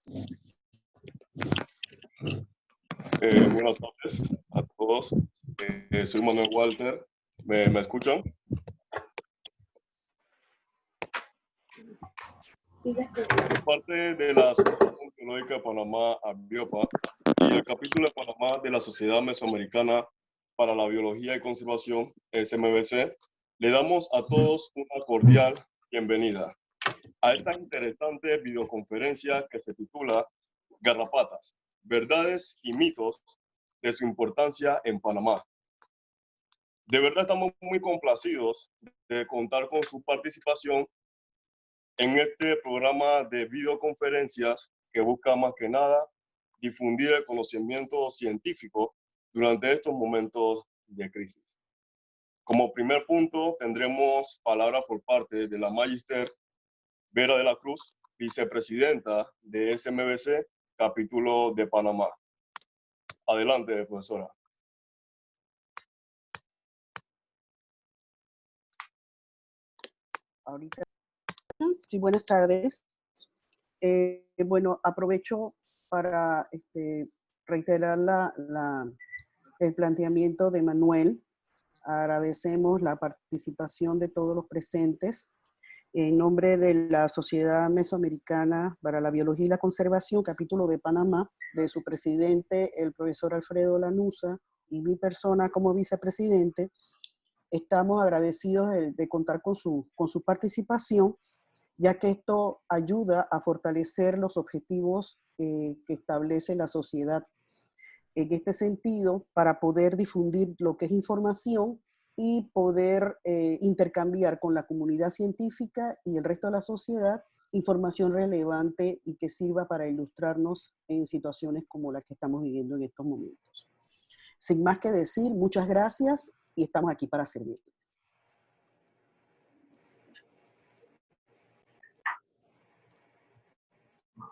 Buenas tardes a todos. Soy Manuel Walter. ¿Me escuchan? Sí, se escucha. Por parte de la Asociación Geológica de Panamá, ABIOPA, y el capítulo de Panamá de la Sociedad Mesoamericana para la Biología y Conservación, SMBC, le damos a todos una cordial bienvenida a esta interesante videoconferencia que se titula Garrapatas, verdades y mitos de su importancia en Panamá. De verdad estamos muy complacidos de contar con su participación en este programa de videoconferencias que busca más que nada difundir el conocimiento científico durante estos momentos de crisis. Como primer punto, tendremos palabra por parte de la Magister Vera de la Cruz, vicepresidenta de SMBC, capítulo de Panamá. Adelante, profesora. Ahorita. Sí, buenas tardes. Bueno, aprovecho para reiterar el planteamiento de Manuel. Agradecemos la participación de todos los presentes. En nombre de la Sociedad Mesoamericana para la Biología y la Conservación, capítulo de Panamá, de su presidente, el profesor Alfredo Lanuza, y mi persona como vicepresidente, estamos agradecidos de contar con su participación, ya que esto ayuda a fortalecer los objetivos que establece la sociedad. En este sentido, para poder difundir lo que es información y poder intercambiar con la comunidad científica y el resto de la sociedad información relevante y que sirva para ilustrarnos en situaciones como las que estamos viviendo en estos momentos. Sin más que decir, muchas gracias y estamos aquí para servirles.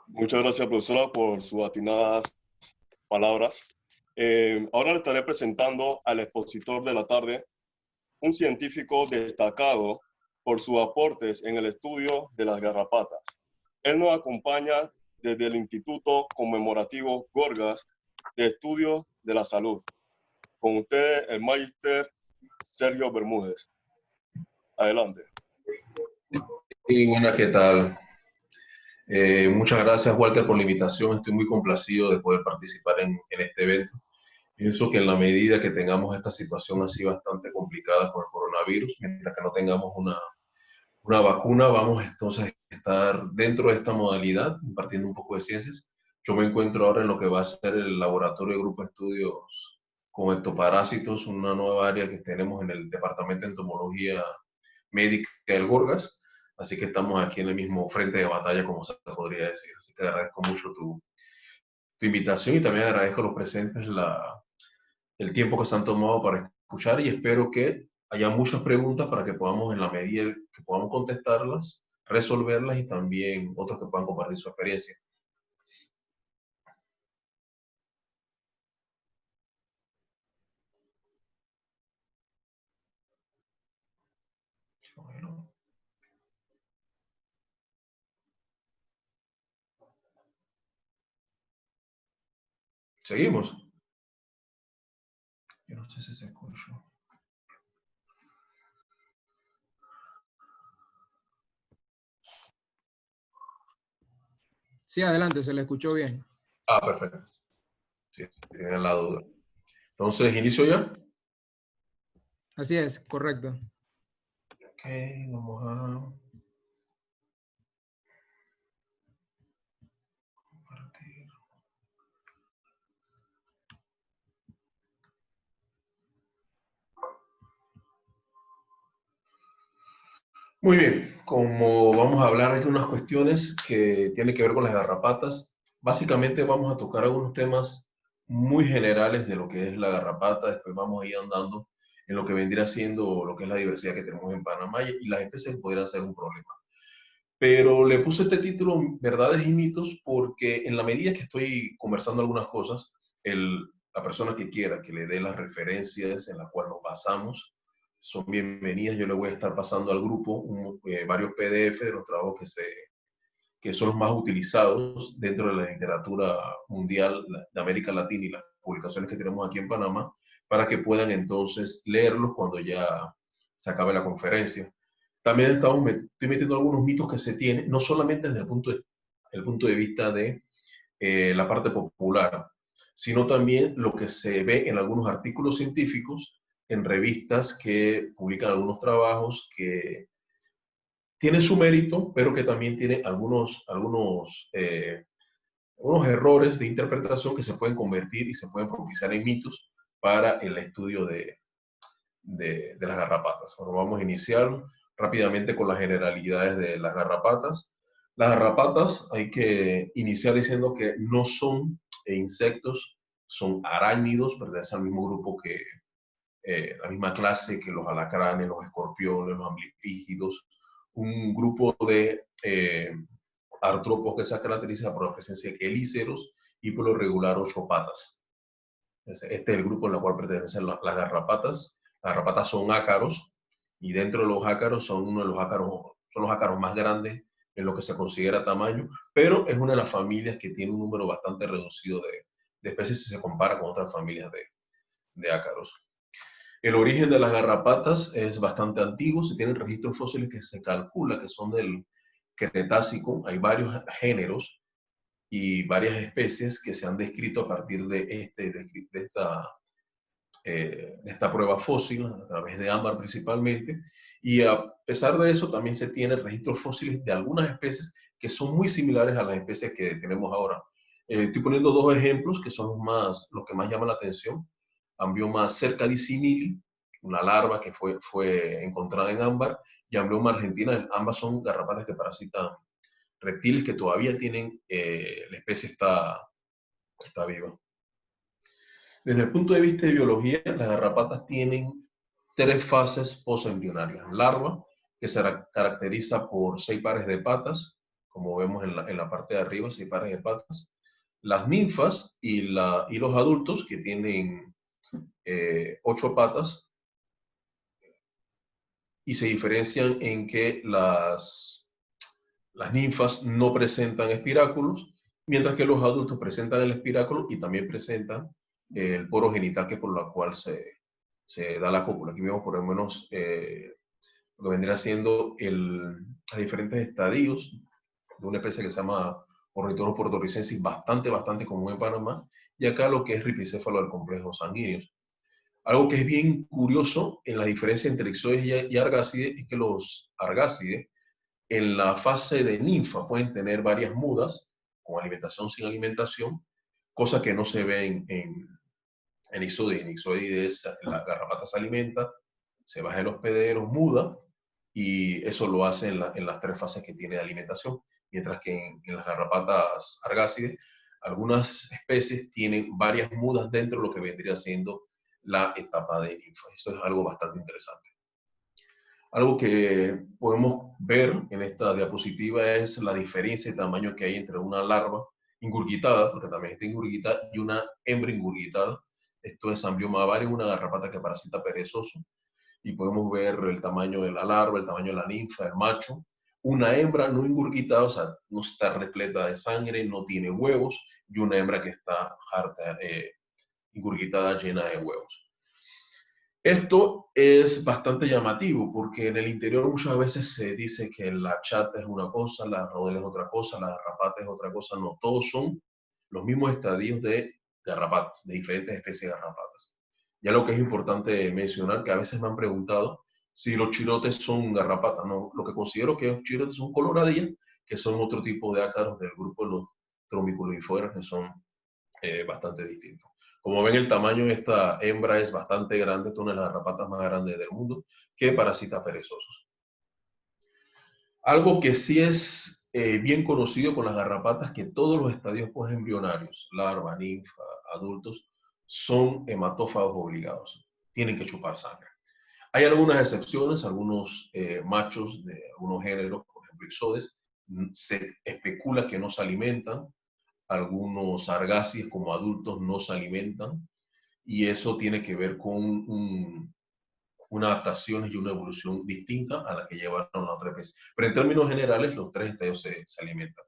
Muchas gracias, profesora, por sus atinadas palabras. Ahora le estaré presentando al expositor de la tarde, un científico destacado por sus aportes en el estudio de las garrapatas. Él nos acompaña desde el Instituto Conmemorativo Gorgas de Estudios de la Salud. Con ustedes, el Magister Sergio Bermúdez. Adelante. Y buenas, ¿qué tal? Muchas gracias, Walter, por la invitación. Estoy muy complacido de poder participar en este evento. Pienso que en la medida que tengamos esta situación así bastante complicada con el coronavirus, mientras que no tengamos una vacuna, vamos entonces a estar dentro de esta modalidad, impartiendo un poco de ciencias. Yo me encuentro ahora en lo que va a ser el laboratorio de grupo de estudios con ectoparásitos, una nueva área que tenemos en el Departamento de Entomología Médica del Gorgas. Así que estamos aquí en el mismo frente de batalla, como se podría decir. Así que agradezco mucho tu invitación y también agradezco a los presentes el tiempo que se han tomado para escuchar y espero que haya muchas preguntas para que podamos, en la medida que podamos contestarlas, resolverlas y también otros que puedan compartir su experiencia. Bueno. ¿Seguimos? Yo no sé si se escucha. Sí, adelante, se le escuchó bien. Ah, perfecto. Sí, tienen la duda. Entonces, ¿inicio ya? Así es, correcto. Ok, vamos a compartir. Muy bien, como vamos a hablar de unas cuestiones que tienen que ver con las garrapatas, básicamente vamos a tocar algunos temas muy generales de lo que es la garrapata, después vamos a ir andando en lo que vendría siendo lo que es la diversidad que tenemos en Panamá y las especies podrían ser un problema. Pero le puse este título, Verdades y Mitos, porque en la medida que estoy conversando algunas cosas, la persona que quiera que le dé las referencias en las cuales nos basamos, son bienvenidas. Yo le voy a estar pasando al grupo varios PDF de los trabajos que son los más utilizados dentro de la literatura mundial de América Latina y las publicaciones que tenemos aquí en Panamá, para que puedan entonces leerlos cuando ya se acabe la conferencia. También estoy metiendo algunos mitos que se tienen, no solamente desde el punto de vista de la parte popular, sino también lo que se ve en algunos artículos científicos, en revistas que publican algunos trabajos que tienen su mérito, pero que también tienen algunos errores de interpretación que se pueden convertir y se pueden propiciar en mitos para el estudio de las garrapatas. Bueno, vamos a iniciar rápidamente con las generalidades de las garrapatas. Las garrapatas hay que iniciar diciendo que no son insectos, son arácnidos, pertenecen al mismo grupo que la misma clase que los alacranes, los escorpiones, los amblipígidos, un grupo de artrópodos que se caracteriza por la presencia de quelíceros y por lo regular 8 patas. Este es el grupo en el cual pertenecen las garrapatas. Las garrapatas son ácaros y dentro de los ácaros son los ácaros más grandes en lo que se considera tamaño, pero es una de las familias que tiene un número bastante reducido de especies si se compara con otras familias de ácaros. El origen de las garrapatas es bastante antiguo, se tienen registros fósiles que se calcula que son del Cretácico. Hay varios géneros y varias especies que se han descrito a partir de esta prueba fósil, a través de ámbar principalmente, y a pesar de eso también se tienen registros fósiles de algunas especies que son muy similares a las especies que tenemos ahora. Estoy poniendo 2 ejemplos que son los que más llaman la atención. Amblioma cercadicimili, una larva que fue encontrada en ámbar, y Amblioma argentina, ambas son garrapatas que parasitan reptiles que todavía tienen, la especie está viva. Desde el punto de vista de biología, las garrapatas tienen 3 fases posembrionarias. Larva, que se caracteriza por 6 pares de patas, como vemos en la parte de arriba, 6 pares de patas. Las ninfas y los adultos, que tienen 8 patas, y se diferencian en que las ninfas no presentan espiráculos, mientras que los adultos presentan el espiráculo y también presentan el poro genital, que es por la cual se da la cópula. Aquí vemos por lo menos lo que vendría siendo los diferentes estadios de una especie que se llama Ornithoros puertorricensis, bastante común en Panamá, y acá lo que es ripicéfalo del complejo sanguíneo. Algo que es bien curioso en la diferencia entre ixoides y argácides es que los argácides en la fase de ninfa pueden tener varias mudas, con alimentación, sin alimentación, cosa que no se ve en ixoides. En ixoides la garrapata se alimenta, se baja el hospedero, muda, y eso lo hace en las 3 fases que tiene de alimentación, mientras que en las garrapatas argácides, algunas especies tienen varias mudas dentro de lo que vendría siendo la etapa de ninfa. Eso es algo bastante interesante. Algo que podemos ver en esta diapositiva es la diferencia de tamaño que hay entre una larva ingurgitada, porque también está ingurgitada, y una hembra ingurgitada. Esto es Amblioma avarium, una garrapata que parasita perezoso. Y podemos ver el tamaño de la larva, el tamaño de la ninfa, el macho. Una hembra no ingurgitada, o sea, no está repleta de sangre, no tiene huevos, y una hembra que está harta, ingurgitada, llena de huevos. Esto es bastante llamativo porque en el interior muchas veces se dice que la chata es una cosa, la rodela es otra cosa, la garrapata es otra cosa. No, todos son los mismos estadios de garrapatas, de diferentes especies de garrapatas. Ya lo que es importante mencionar, que a veces me han preguntado si los chirotes son garrapatas. No, lo que considero que los chirotes son coloradillas, que son otro tipo de ácaros del grupo de los trombiculoideos, que son bastante distintos. Como ven, el tamaño de esta hembra es bastante grande, es una de las garrapatas más grandes del mundo, que parasita perezosos. Algo que sí es bien conocido con las garrapatas, que todos los estadios posembrionarios, larva, ninfa, adultos, son hematófagos obligados. Tienen que chupar sangre. Hay algunas excepciones, algunos machos de algunos géneros, por ejemplo, ixodes, se especula que no se alimentan. Algunos argáceas como adultos no se alimentan, y eso tiene que ver con una adaptación y una evolución distinta a la que llevaron las otras especies. Pero en términos generales, los 3 estadios se alimentan.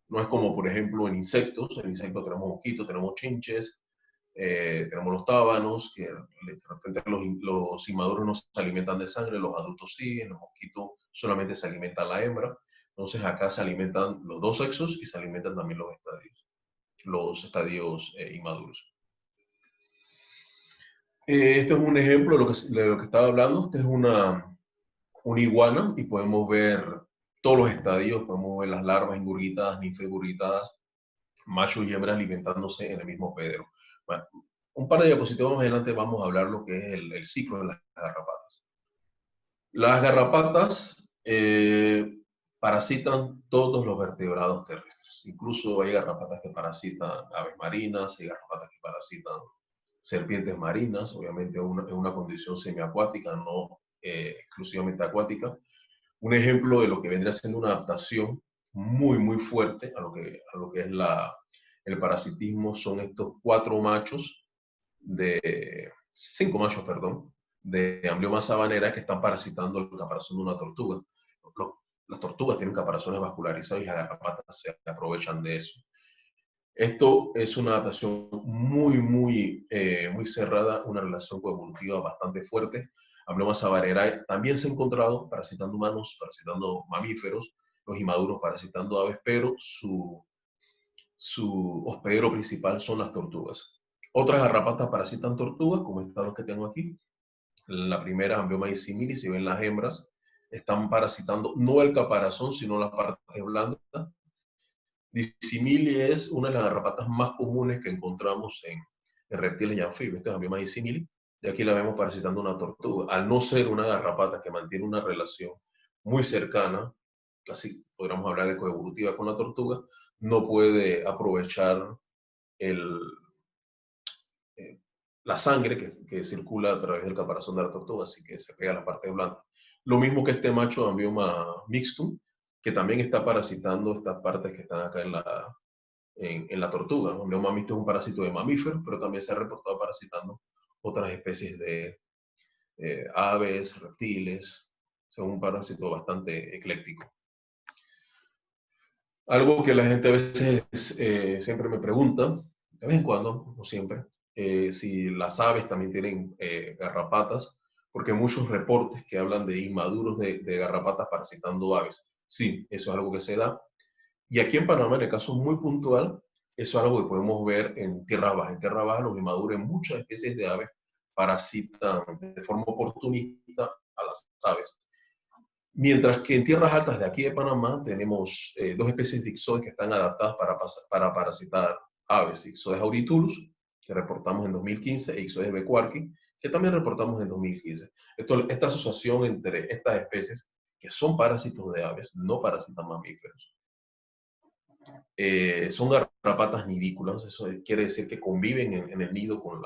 No es como, por ejemplo, en insectos. En insectos tenemos mosquitos, tenemos chinches, tenemos los tábanos, que de repente los inmaduros no se alimentan de sangre, los adultos sí, los mosquitos solamente se alimentan la hembra. Entonces acá se alimentan los dos sexos y se alimentan también los estadios inmaduros. Este es un ejemplo de lo que estaba hablando. Esta es una iguana y podemos ver todos los estadios, podemos ver las larvas ingurgitadas, ninfegurgitadas, machos y hembras alimentándose en el mismo hospedero. Bueno, un par de diapositivas más adelante vamos a hablar lo que es el ciclo de las garrapatas. Las garrapatas parasitan todos los vertebrados terrestres. Incluso hay garrapatas que parasitan aves marinas, hay garrapatas que parasitan serpientes marinas, obviamente en una condición semiacuática, no exclusivamente acuática. Un ejemplo de lo que vendría siendo una adaptación muy, muy fuerte a lo que es el parasitismo son estos 5 machos, perdón, de Amblyomma sabanera que están parasitando el caparazón de una tortuga. Las tortugas tienen caparazones vascularizados y las garrapatas se aprovechan de eso. Esto es una adaptación muy, muy, muy cerrada, una relación coevolutiva bastante fuerte. Amblyomma sabanera también se ha encontrado parasitando humanos, parasitando mamíferos, los inmaduros parasitando aves, pero su hospedero principal son las tortugas. Otras garrapatas parasitan tortugas, como estas dos que tengo aquí. La primera, Amblyomma disimilis, si ven las hembras, están parasitando no el caparazón, sino las partes blandas. Dissimili es una de las garrapatas más comunes que encontramos en reptiles y anfibios. Esta es Amblyomma dissimili, y aquí la vemos parasitando una tortuga. Al no ser una garrapata que mantiene una relación muy cercana, casi podríamos hablar de coevolutiva con la tortuga, no puede aprovechar la sangre que circula a través del caparazón de la tortuga, así que se pega a la parte blanda. Lo mismo que este macho de Amblyomma mixtum, que también está parasitando estas partes que están acá en la tortuga. Amblyomma mixtum es un parásito de mamíferos, pero también se ha reportado parasitando otras especies de aves, reptiles. Es un parásito bastante ecléctico. Algo que la gente a veces siempre me pregunta, de vez en cuando, no siempre, si las aves también tienen garrapatas, porque hay muchos reportes que hablan de inmaduros de garrapatas parasitando aves. Sí, eso es algo que se da. Y aquí en Panamá, en el caso muy puntual, eso es algo que podemos ver en tierras bajas. En tierras bajas, los inmaduros en muchas especies de aves parasitan de forma oportunista a las aves. Mientras que en tierras altas de aquí de Panamá tenemos dos especies de ixodes que están adaptadas para parasitar aves. Ixodes auritulus, que reportamos en 2015, e Ixodes bequarki, que también reportamos en 2015. Esta asociación entre estas especies, que son parásitos de aves, no parasitan mamíferos, son garrapatas nidícolas. Eso quiere decir que conviven en el nido con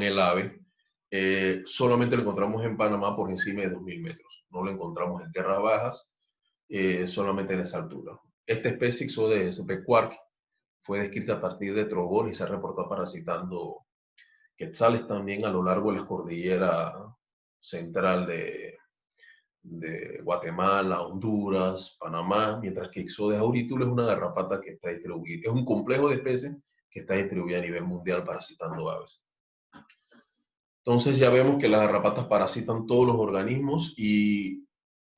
el ave. Solamente lo encontramos en Panamá por encima de 2.000 metros. No lo encontramos en tierras bajas, solamente en esa altura. Esta especie Ixodes bequarki fue descrita a partir de trogón y se ha reportado parasitando quetzales también a lo largo de la cordillera central de Guatemala, Honduras, Panamá, mientras que Ixodes auritulus es una garrapata que está distribuida. Es un complejo de especies que está distribuida a nivel mundial parasitando aves. Entonces ya vemos que las garrapatas parasitan todos los organismos y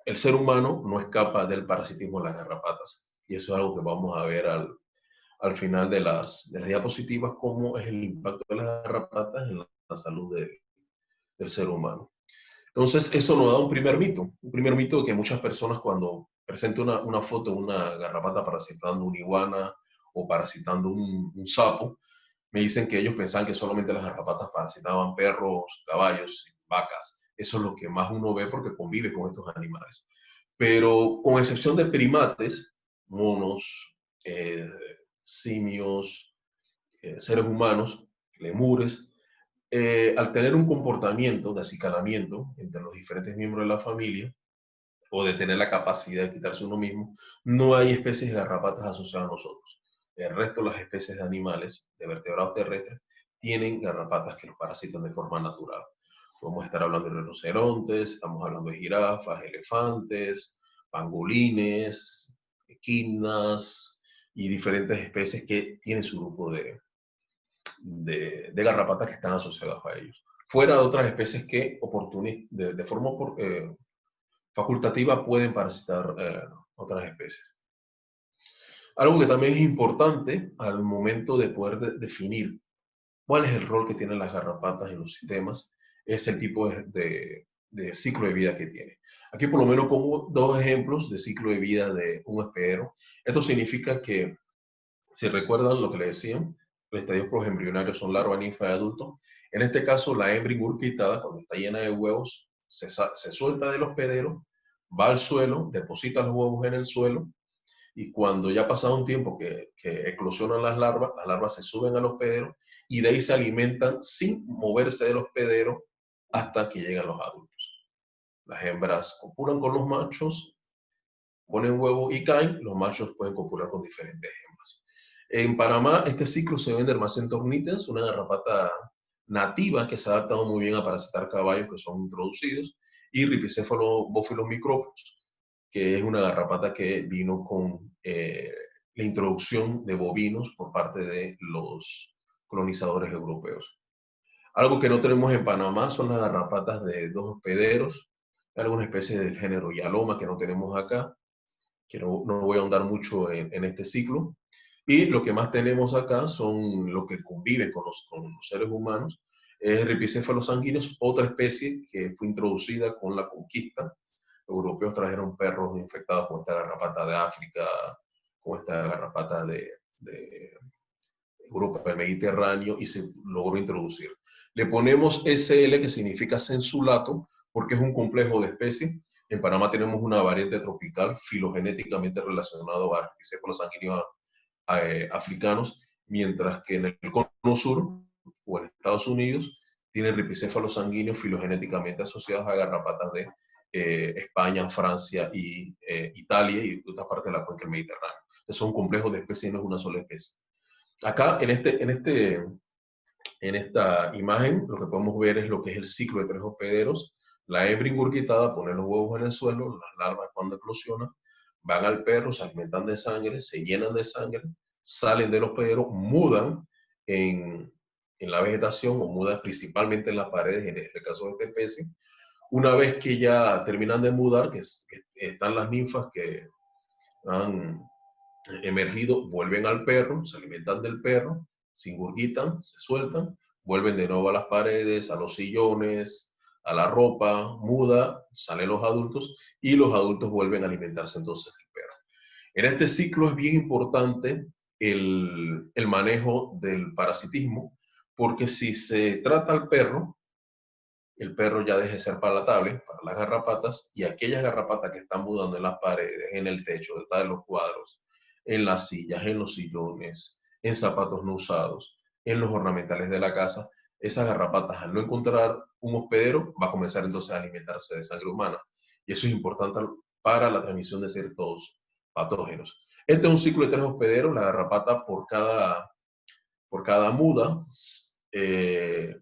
el ser humano no escapa del parasitismo de las garrapatas. Y eso es algo que vamos a ver al final de las diapositivas, cómo es el impacto de las garrapatas en la salud del ser humano. Entonces, eso nos da un primer mito de que muchas personas cuando presento una foto de una garrapata parasitando una iguana o parasitando un sapo, me dicen que ellos pensaban que solamente las garrapatas parasitaban perros, caballos, vacas. Eso es lo que más uno ve porque convive con estos animales. Pero con excepción de primates, monos, simios, seres humanos, lemures, al tener un comportamiento de acicalamiento entre los diferentes miembros de la familia, o de tener la capacidad de quitarse uno mismo, no hay especies de garrapatas asociadas a nosotros. El resto de las especies de animales, de vertebrados terrestres, tienen garrapatas que los parasitan de forma natural. Podemos estar hablando de rinocerontes, estamos hablando de jirafas, elefantes, pangolines, equinas y diferentes especies que tienen su grupo de garrapatas que están asociadas a ellos. Fuera de otras especies que de forma facultativa pueden parasitar otras especies. Algo que también es importante al momento de poder definir cuál es el rol que tienen las garrapatas en los sistemas es el tipo de ciclo de vida que tiene. Aquí por lo menos pongo dos ejemplos de ciclo de vida de un hospedero. Esto significa que, si recuerdan lo que le decían, los estadios proembrionarios son larva, ninfa y adulto. En este caso, la hembra ingurgitada, cuando está llena de huevos, se suelta del hospedero, va al suelo, deposita los huevos en el suelo, y cuando ya ha pasado un tiempo que eclosionan las larvas se suben al hospedero y de ahí se alimentan sin moverse del hospedero hasta que llegan los adultos. Las hembras copulan con los machos, ponen huevo y caen. Los machos pueden copular con diferentes hembras. En Panamá, este ciclo se ve en Dermacentor ornitens, una garrapata nativa que se ha adaptado muy bien a parasitar caballos que son introducidos, y Rhipicephalus bófilos micropus, que es una garrapata que vino con la introducción de bovinos por parte de los colonizadores europeos. Algo que no tenemos en Panamá son las garrapatas de dos hospederos, alguna especie del género Yaloma que no tenemos acá, que no voy a ahondar mucho en este ciclo. Y lo que más tenemos acá son los que conviven con los seres humanos, es Rhipicephalus sanguineus, otra especie que fue introducida con la conquista. Los europeos trajeron perros infectados con esta garrapata de África, con esta garrapata de Europa, del Mediterráneo, y se logró introducir. Le ponemos SL, que significa sensulato, porque es un complejo de especies. En Panamá tenemos una variante tropical filogenéticamente relacionada a Rhipicephalus sanguineus africanos, mientras que en el cono sur o en Estados Unidos tienen Rhipicephalus sanguíneos filogenéticamente asociados a garrapatas de España, Francia y Italia y otras partes de la cuenca del Mediterráneo. Es un complejo de especies, no es una sola especie. Acá en esta imagen lo que podemos ver es lo que es el ciclo de tres hospederos. La hembra ingurgitada pone los huevos en el suelo, las larvas cuando eclosionan van al perro, se alimentan de sangre, se llenan de sangre, salen del hospedero, mudan en la vegetación o mudan principalmente en las paredes, en el caso de esta especie. Una vez que ya terminan de mudar, que están las ninfas que han emergido, vuelven al perro, se alimentan del perro, se ingurgitan, se sueltan, vuelven de nuevo a las paredes, a los sillones, a la ropa, muda, salen los adultos y los adultos vuelven a alimentarse entonces del perro. En este ciclo es bien importante el manejo del parasitismo, porque si se trata al perro, el perro ya deja de ser palatable para las garrapatas, y aquellas garrapatas que están mudando en las paredes, en el techo, detrás de los cuadros, en las sillas, en los sillones, en zapatos no usados, en los ornamentales de la casa, esas garrapatas, al no encontrar un hospedero, va a comenzar entonces a alimentarse de sangre humana. Y eso es importante para la transmisión de ciertos patógenos. Este es un ciclo de tres hospederos. La garrapata por cada muda,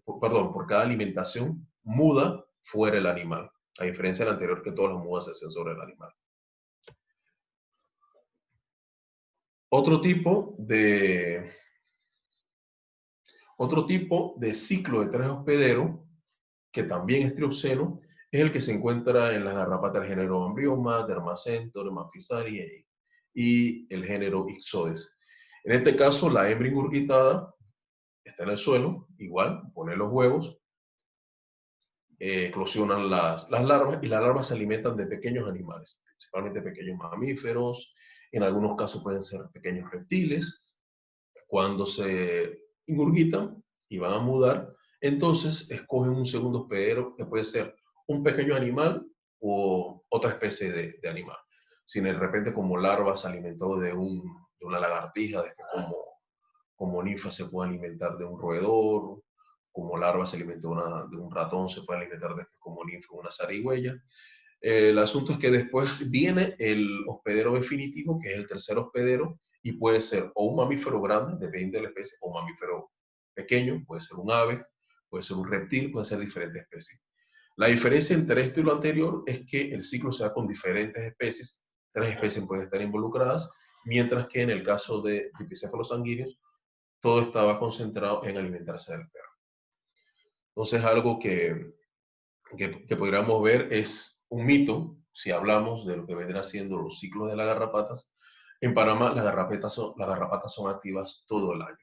por cada alimentación, muda fuera el animal, a diferencia del anterior que todas las mudas se hacen sobre el animal. Otro tipo de ciclo de tres hospederos, que también es trioxeno, es el que se encuentra en las garrapatas del género Ambrioma, Dermacentor, Maphysariae y el género Ixodes. En este caso, la hembra ingurgitada está en el suelo, igual, pone los huevos, eclosionan las larvas, y las larvas se alimentan de pequeños animales, principalmente pequeños mamíferos, en algunos casos pueden ser pequeños reptiles. Cuando se ingurgitan y van a mudar, entonces escogen un segundo hospedero que puede ser un pequeño animal o otra especie de animal. Si de repente como larva se alimentó de una lagartija, después como ninfa se puede alimentar de un roedor, como larva se alimentó de un ratón, se puede alimentar después como ninfa de una zarigüeya. El asunto es que después viene el hospedero definitivo, que es el tercer hospedero, y puede ser o un mamífero grande, depende de la especie, o un mamífero pequeño, puede ser un ave, puede ser un reptil, pueden ser diferentes especies. La diferencia entre esto y lo anterior es que el ciclo se da con diferentes especies, 3 especies pueden estar involucradas, mientras que en el caso de ripicéfalos sanguíneos, todo estaba concentrado en alimentarse del perro. Entonces, algo que podríamos ver es un mito, si hablamos de lo que vendrán siendo los ciclos de las garrapatas. En Panamá las garrapatas son activas todo el año.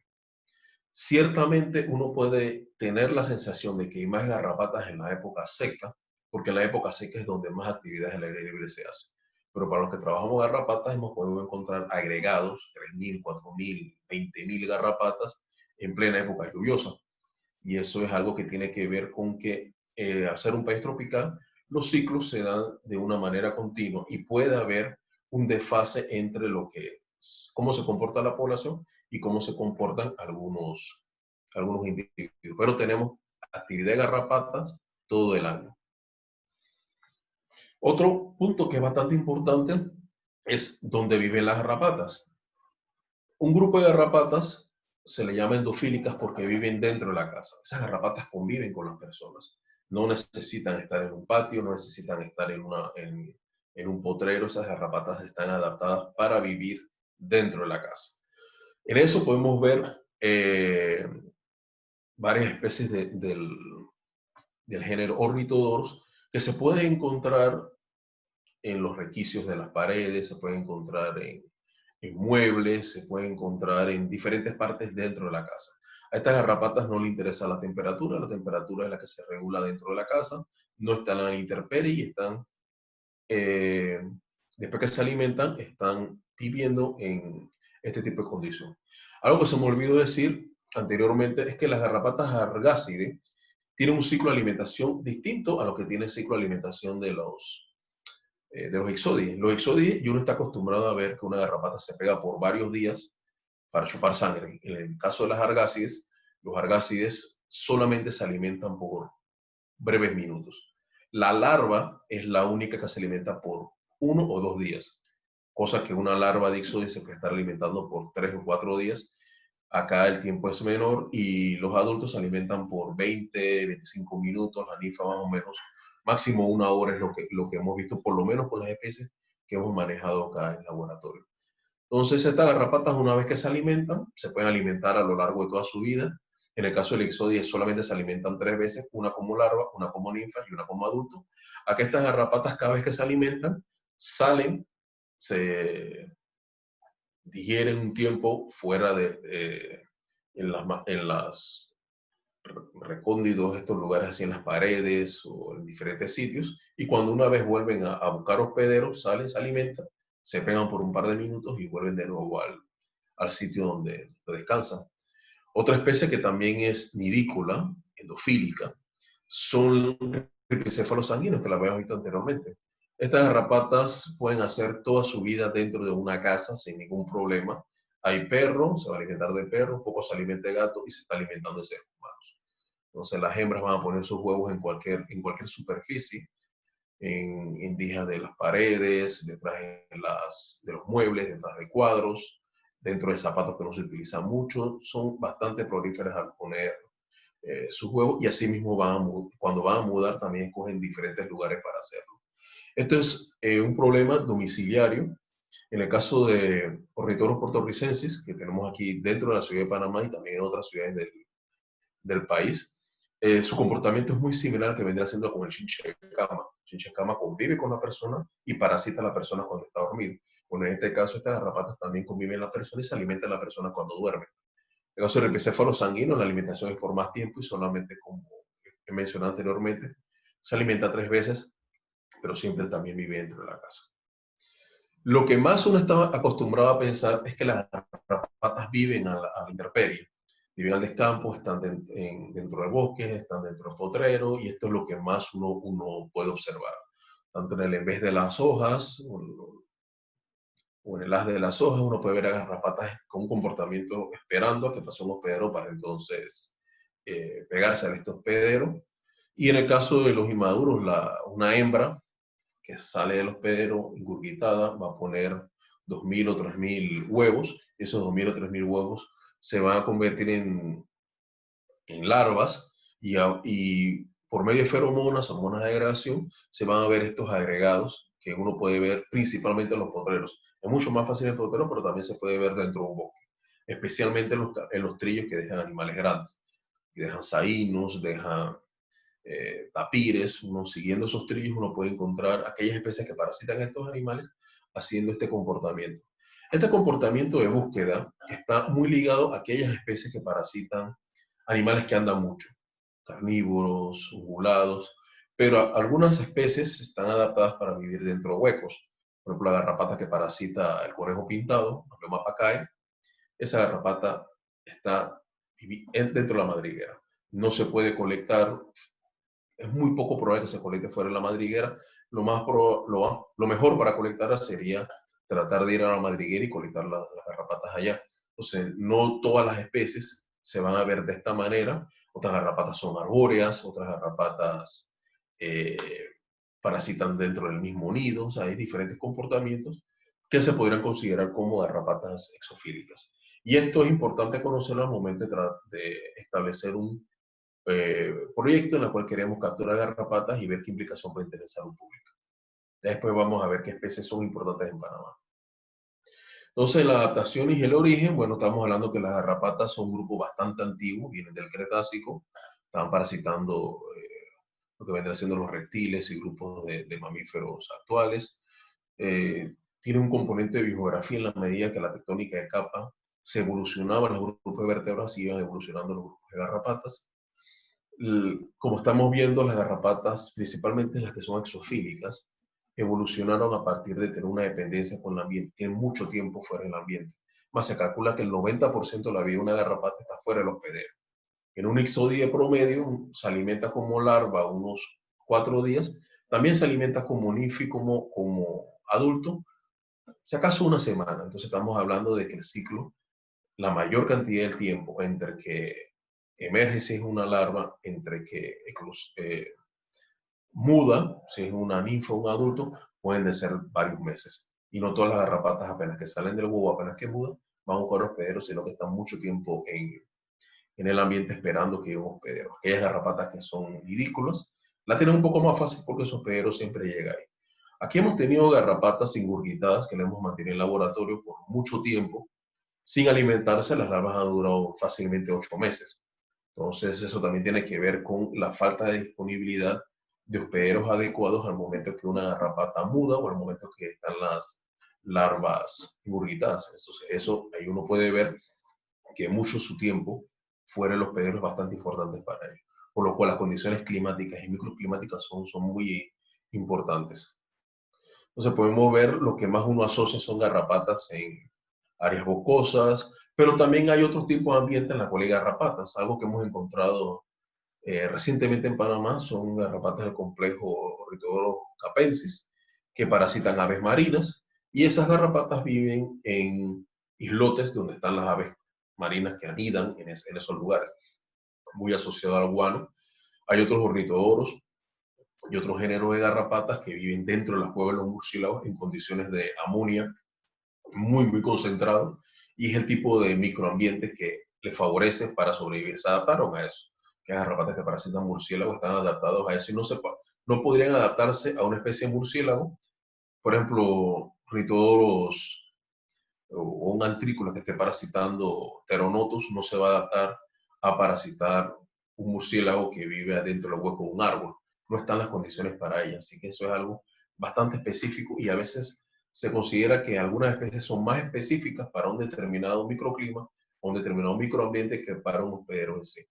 Ciertamente uno puede tener la sensación de que hay más garrapatas en la época seca, porque en la época seca es donde más actividades al aire libre se hacen. Pero para los que trabajamos garrapatas hemos podido encontrar agregados, 3.000, 4.000, 20.000 garrapatas en plena época lluviosa. Y eso es algo que tiene que ver con que al ser un país tropical, los ciclos se dan de una manera continua y puede haber un desfase entre cómo se comporta la población y cómo se comportan algunos individuos. Pero tenemos actividad de garrapatas todo el año. Otro punto que es bastante importante es dónde viven las garrapatas. Un grupo de garrapatas se le llama endofílicas porque viven dentro de la casa. Esas garrapatas conviven con las personas. No necesitan estar en un patio, no necesitan estar en un potrero. Esas garrapatas están adaptadas para vivir dentro de la casa. En eso podemos ver varias especies del género Ornithodoros que se pueden encontrar en los requicios de las paredes, se pueden encontrar en muebles, se puede encontrar en diferentes partes dentro de la casa. A estas garrapatas no le interesa la temperatura es la que se regula dentro de la casa, no están en la intemperie y están, después que se alimentan, están viviendo en este tipo de condición. Algo que se me olvidó decir anteriormente es que las garrapatas argácides tienen un ciclo de alimentación distinto a lo que tiene el ciclo de alimentación de los ixodies. Los ixodies, y uno está acostumbrado a ver que una garrapata se pega por varios días para chupar sangre. En el caso de las argácides, los argácides solamente se alimentan por breves minutos. La larva es la única que se alimenta por 1 o 2 días, cosa que una larva de ixodie se puede estar alimentando por 3 o 4 días. Acá el tiempo es menor y los adultos se alimentan por 20, 25 minutos, la ninfa más o menos máximo 1 hora es lo que hemos visto, por lo menos con las especies que hemos manejado acá en el laboratorio. Entonces, estas garrapatas, una vez que se alimentan, se pueden alimentar a lo largo de toda su vida. En el caso del ixodie, solamente se alimentan 3 veces, una como larva, una como ninfa y una como adulto. Acá estas garrapatas, cada vez que se alimentan, salen, se digieren un tiempo fuera en las recónditos, estos lugares así en las paredes o en diferentes sitios, y cuando una vez vuelven a buscar hospederos, salen, se alimentan, se pegan por un par de minutos y vuelven de nuevo al sitio donde descansan. Otra especie que también es nidícola, endofílica, son ripicéfalos sanguíneos, que la habíamos visto anteriormente. Estas garrapatas pueden hacer toda su vida dentro de una casa sin ningún problema. Hay perro, se va a alimentar de perro, poco se alimenta de gato y se está alimentando de seres humanos. Entonces las hembras van a poner sus huevos en cualquier superficie, en dijas de las paredes, detrás de los muebles, detrás de cuadros, dentro de zapatos que no se utilizan mucho. Son bastante prolíferas al poner sus huevos y así mismo cuando van a mudar también escogen diferentes lugares para hacerlo. Esto es un problema domiciliario. En el caso de Ornithodoros puertorricensis, que tenemos aquí dentro de la ciudad de Panamá y también en otras ciudades del país, su comportamiento es muy similar al que vendría siendo con el chinche de cama. El chinche de cama convive con la persona y parasita a la persona cuando está dormido. Bueno, en este caso, estas garrapatas también conviven con la persona y se alimentan a la persona cuando duerme. En el caso del ripicéfalo sanguíneo, la alimentación es por más tiempo y solamente, como he mencionado anteriormente, se alimenta 3 veces, pero siempre también vive dentro de la casa. Lo que más uno está acostumbrado a pensar es que las garrapatas viven a la intemperie. Viven al descampo, están dentro del bosque, están dentro del potrero, y esto es lo que más uno puede observar. Tanto en vez de las hojas o en el haz de las hojas, uno puede ver a garrapatas con un comportamiento esperando a que pase un hospedero para entonces pegarse a este hospedero. Y en el caso de los inmaduros, una hembra que sale del hospedero ingurgitada va a poner 2.000 o 3.000 huevos. Esos 2.000 o 3.000 huevos se van a convertir en larvas y por medio de feromonas, hormonas de agregación, se van a ver estos agregados que uno puede ver principalmente en los potreros. Es mucho más fácil en el potrero, pero también se puede ver dentro de un bosque, especialmente en los trillos que dejan animales grandes, que dejan saínos, dejan tapires. Uno siguiendo esos trillos uno puede encontrar aquellas especies que parasitan a estos animales haciendo este comportamiento. Este comportamiento de búsqueda está muy ligado a aquellas especies que parasitan animales que andan mucho, carnívoros, ungulados, pero algunas especies están adaptadas para vivir dentro de huecos. Por ejemplo, la garrapata que parasita el conejo pintado, Apleoma paccae, esa garrapata está dentro de la madriguera. No se puede colectar, es muy poco probable que se colecte fuera de la madriguera. Lo mejor para colectarla sería tratar de ir a la madriguera y colectar las garrapatas allá. Entonces, no todas las especies se van a ver de esta manera. Otras garrapatas son arbóreas, otras garrapatas eh, parasitan dentro del mismo nido. O sea, hay diferentes comportamientos que se podrían considerar como garrapatas exofílicas. Y esto es importante conocerlo al momento de establecer un proyecto en el cual queremos capturar garrapatas y ver qué implicación puede tener en salud pública. Después vamos a ver qué especies son importantes en Panamá. Entonces, la adaptación y el origen, bueno, estamos hablando que las garrapatas son un grupo bastante antiguo, vienen del Cretácico, estaban parasitando lo que vendrán siendo los reptiles y grupos de mamíferos actuales. Tiene un componente de biogeografía en la medida que la tectónica de capa se evolucionaba en los grupos de vértebras y iban evolucionando los grupos de garrapatas. Como estamos viendo, las garrapatas, principalmente las que son exofílicas, evolucionaron a partir de tener una dependencia con el ambiente, tienen mucho tiempo fuera del ambiente. Más se calcula que el 90% de la vida de una garrapata está fuera del hospedero. En un ixodie promedio se alimenta como larva unos 4 días, también se alimenta como ninfi, como adulto, si acaso una semana. Entonces estamos hablando de que el ciclo, la mayor cantidad del tiempo entre que emerge si es una larva, entre que muda, si es una ninfa o un adulto, pueden de ser varios meses. Y no todas las garrapatas apenas que salen del huevo, apenas que mudan, van a buscar hospederos, sino que están mucho tiempo en el ambiente esperando que llegue un hospedero. Aquellas garrapatas que son ridículas, la tienen un poco más fácil porque su hospedero siempre llega ahí. Aquí hemos tenido garrapatas ingurgitadas que le hemos mantenido en laboratorio por mucho tiempo. Sin alimentarse, las larvas han durado fácilmente 8 meses. Entonces, eso también tiene que ver con la falta de disponibilidad de hospederos adecuados al momento que una garrapata muda o al momento que están las larvas ingurgitadas. Entonces, eso ahí uno puede ver que mucho su tiempo fuera del hospedero es bastante importante para ellos. Por lo cual, las condiciones climáticas y microclimáticas son muy importantes. Entonces, podemos ver lo que más uno asocia son garrapatas en áreas boscosas, pero también hay otros tipos de ambientes en la cual hay garrapatas. Algo que hemos encontrado recientemente en Panamá son garrapatas del complejo Ornitodorus capensis, que parasitan aves marinas, y esas garrapatas viven en islotes donde están las aves marinas que anidan en esos lugares, muy asociado al guano. Hay otros ornitodoros y otros géneros de garrapatas que viven dentro de las cuevas de los murciélagos en condiciones de amonía muy concentrado, y es el tipo de microambiente que les favorece para sobrevivir. Se adaptaron a eso. Las garrapatas que parasitan murciélagos están adaptados a eso y no podrían adaptarse a una especie de murciélago. Por ejemplo, Rhitodoros o un antrícola que esté parasitando Pteronotus no se va a adaptar a parasitar un murciélago que vive adentro del hueco de un árbol. No están las condiciones para ella. Así que eso es algo bastante específico, y a veces se considera que algunas especies son más específicas para un determinado microclima o un determinado microambiente que para un hospedero en sí.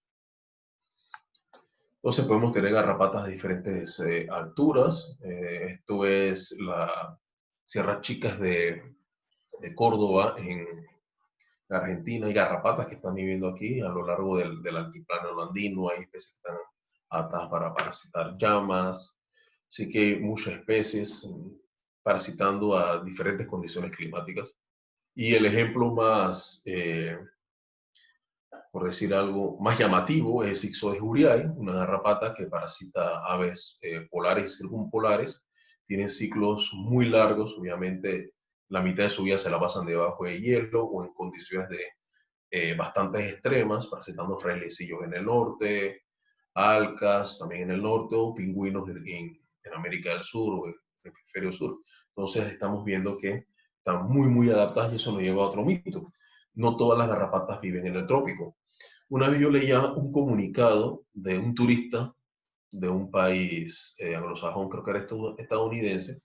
Entonces podemos tener garrapatas de diferentes alturas. Esto es la Sierra Chicas de Córdoba, en Argentina. Hay garrapatas que están viviendo aquí a lo largo del altiplano andino. Hay especies que están adaptadas para parasitar llamas. Así que hay muchas especies parasitando a diferentes condiciones climáticas. Y el ejemplo más, por decir algo, más llamativo es Ixodes uriae, una garrapata que parasita aves polares y circumpolares. Tienen ciclos muy largos, obviamente la mitad de su vida se la pasan debajo de hielo o en condiciones bastante extremas, parasitando frailecillos en el norte, alcas también en el norte, o pingüinos en América del Sur o hemisferio sur. Entonces estamos viendo que están muy, muy adaptadas y eso nos lleva a otro mito. No todas las garrapatas viven en el trópico. Una vez yo leía un comunicado de un turista de un país anglosajón, creo que era estadounidense,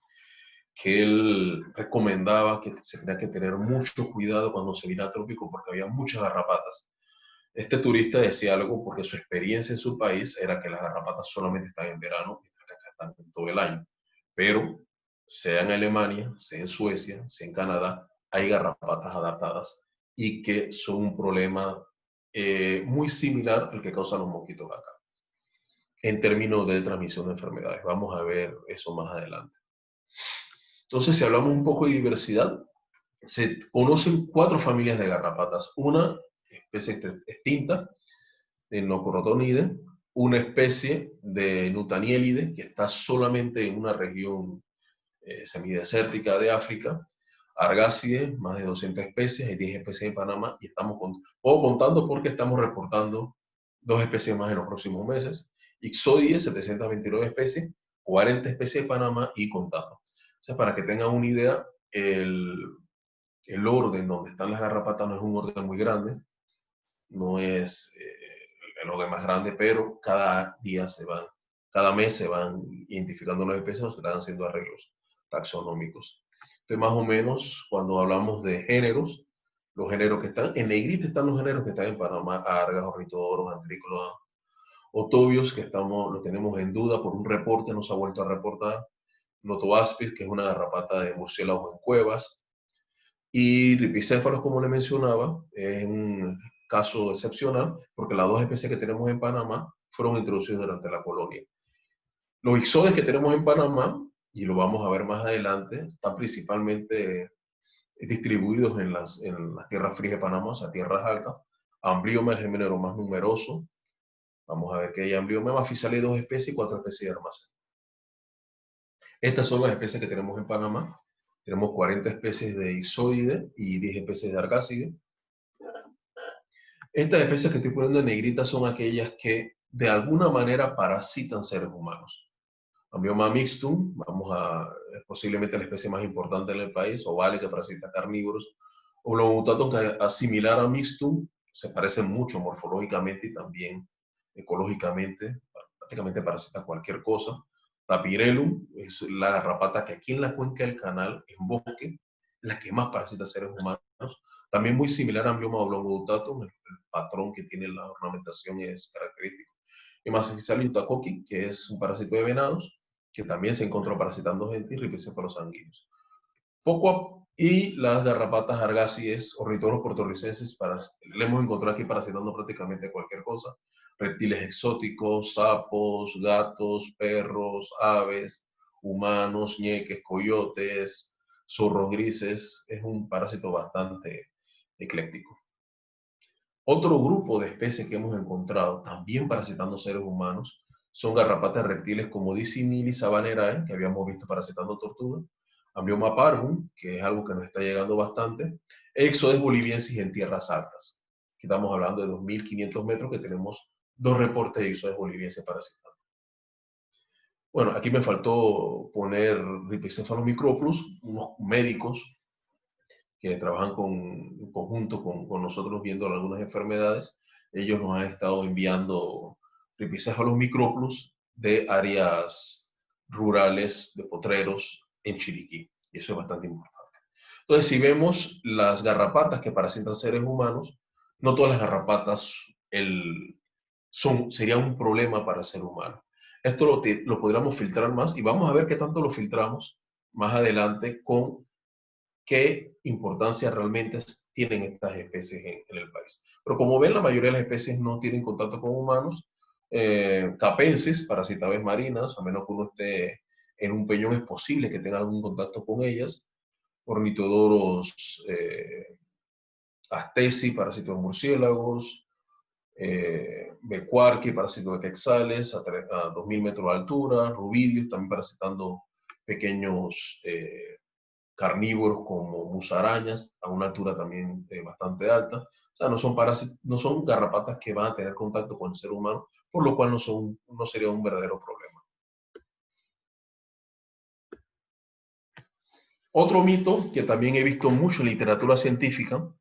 que él recomendaba que se tenía que tener mucho cuidado cuando se viene al trópico porque había muchas garrapatas. Este turista decía algo porque su experiencia en su país era que las garrapatas solamente están en verano, mientras que acá están todo el año. Pero, sea en Alemania, sea en Suecia, sea en Canadá, hay garrapatas adaptadas y que son un problema muy similar al que causan los mosquitos acá, en términos de transmisión de enfermedades. Vamos a ver eso más adelante. Entonces, si hablamos un poco de diversidad, se conocen 4 familias de garrapatas. Una especie extinta, el Nocorotonidae, una especie de Nutanielide, que está solamente en una región semidesértica de África, Argácide, más de 200 especies, hay 10 especies en Panamá, y estamos contando porque estamos reportando 2 especies más en los próximos meses. Ixoide, 729 especies, 40 especies en Panamá y contando. O sea, para que tengan una idea, el orden donde están las garrapatas no es un orden muy grande, no es el orden más grande, pero cada mes se van identificando las especies, se están haciendo arreglos taxonómicos. Entonces, más o menos, cuando hablamos de géneros, los géneros que están, en negrita están los géneros que están en Panamá: Argas, Ornitodoros, Antrícola, Otobios, que lo tenemos en duda por un reporte, no se ha vuelto a reportar. Notoaspis, que es una garrapata de murciélagos en cuevas. Y ripicéfalos, como le mencionaba, es un caso excepcional porque las 2 especies que tenemos en Panamá fueron introducidas durante la colonia. Los ixodes que tenemos en Panamá, y lo vamos a ver más adelante, están principalmente distribuidos en las tierras frías de Panamá, o sea, tierras altas. Amblioma es el género más numeroso. Vamos a ver que hay Amblioma, Maphysale, 2 especies y 4 especies de Armacén. Estas son las especies que tenemos en Panamá. Tenemos 40 especies de Ixoide y 10 especies de Argácide. Estas especies que estoy poniendo en negrita son aquellas que de alguna manera parasitan seres humanos. Amblioma mixtum, es posiblemente la especie más importante en el país, ovale, que parasita carnívoros. Oblongomutatum, que es similar a mixtum, se parece mucho morfológicamente y también ecológicamente, prácticamente parasita cualquier cosa. Tapirellum es la garrapata que aquí en la cuenca del canal, en bosque, la que más parasita seres humanos. También muy similar a Amblioma oblongomutatum, el patrón que tiene la ornamentación es característico. Y Maphysale utacoqui, que es un parásito de venados, que también se encontró parasitando gente, y ripicéfalos sanguíneos. Y las garrapatas argácides, Ornitodoros puertorricenses, le hemos encontrado aquí parasitando prácticamente cualquier cosa. Reptiles exóticos, sapos, gatos, perros, aves, humanos, ñeques, coyotes, zorros grises. Es un parásito bastante ecléctico. Otro grupo de especies que hemos encontrado también parasitando seres humanos son garrapatas reptiles como Dicynili sabanerae, que habíamos visto parasitando tortugas, Amblioma parvum, que es algo que nos está llegando bastante, e Ixodes boliviensis en tierras altas. Aquí estamos hablando de 2.500 metros que tenemos 2 reportes de Ixodes bolivienses parasitando. Bueno, aquí me faltó poner Rhipicephalus microplus, unos médicos que trabajan en conjunto con nosotros viendo algunas enfermedades. Ellos nos han estado enviando Rhipicephalus microplus de áreas rurales, de potreros, en Chiriquí. Y eso es bastante importante. Entonces, si vemos las garrapatas que parasitan seres humanos, no todas las garrapatas serían un problema para el ser humano. Esto lo podríamos filtrar más y vamos a ver qué tanto lo filtramos más adelante con qué importancia realmente tienen estas especies en el país. Pero como ven, la mayoría de las especies no tienen contacto con humanos. Capensis, parasitaves marinas, a menos que uno esté en un peñón, es posible que tenga algún contacto con ellas. Ornitodoros astesi, parásitos de murciélagos. Becuarque, parásito de quetzales a 2.000 metros de altura. Rubidios, también parasitando pequeños carnívoros como musarañas a una altura también bastante alta. O sea, no son garrapatas que van a tener contacto con el ser humano, por lo cual no sería un verdadero problema. Otro mito que también he visto mucho en literatura científica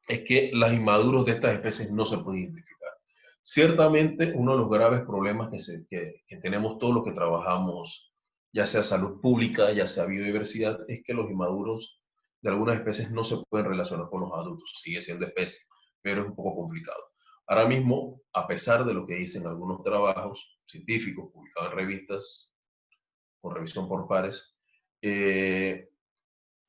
es que los inmaduros de estas especies no se pueden identificar. Ciertamente, uno de los graves problemas que tenemos todos los que trabajamos, ya sea salud pública, ya sea biodiversidad, es que los inmaduros de algunas especies no se pueden relacionar con los adultos. Sigue siendo especie, pero es un poco complicado. Ahora mismo, a pesar de lo que dicen algunos trabajos científicos publicados en revistas con revisión por pares,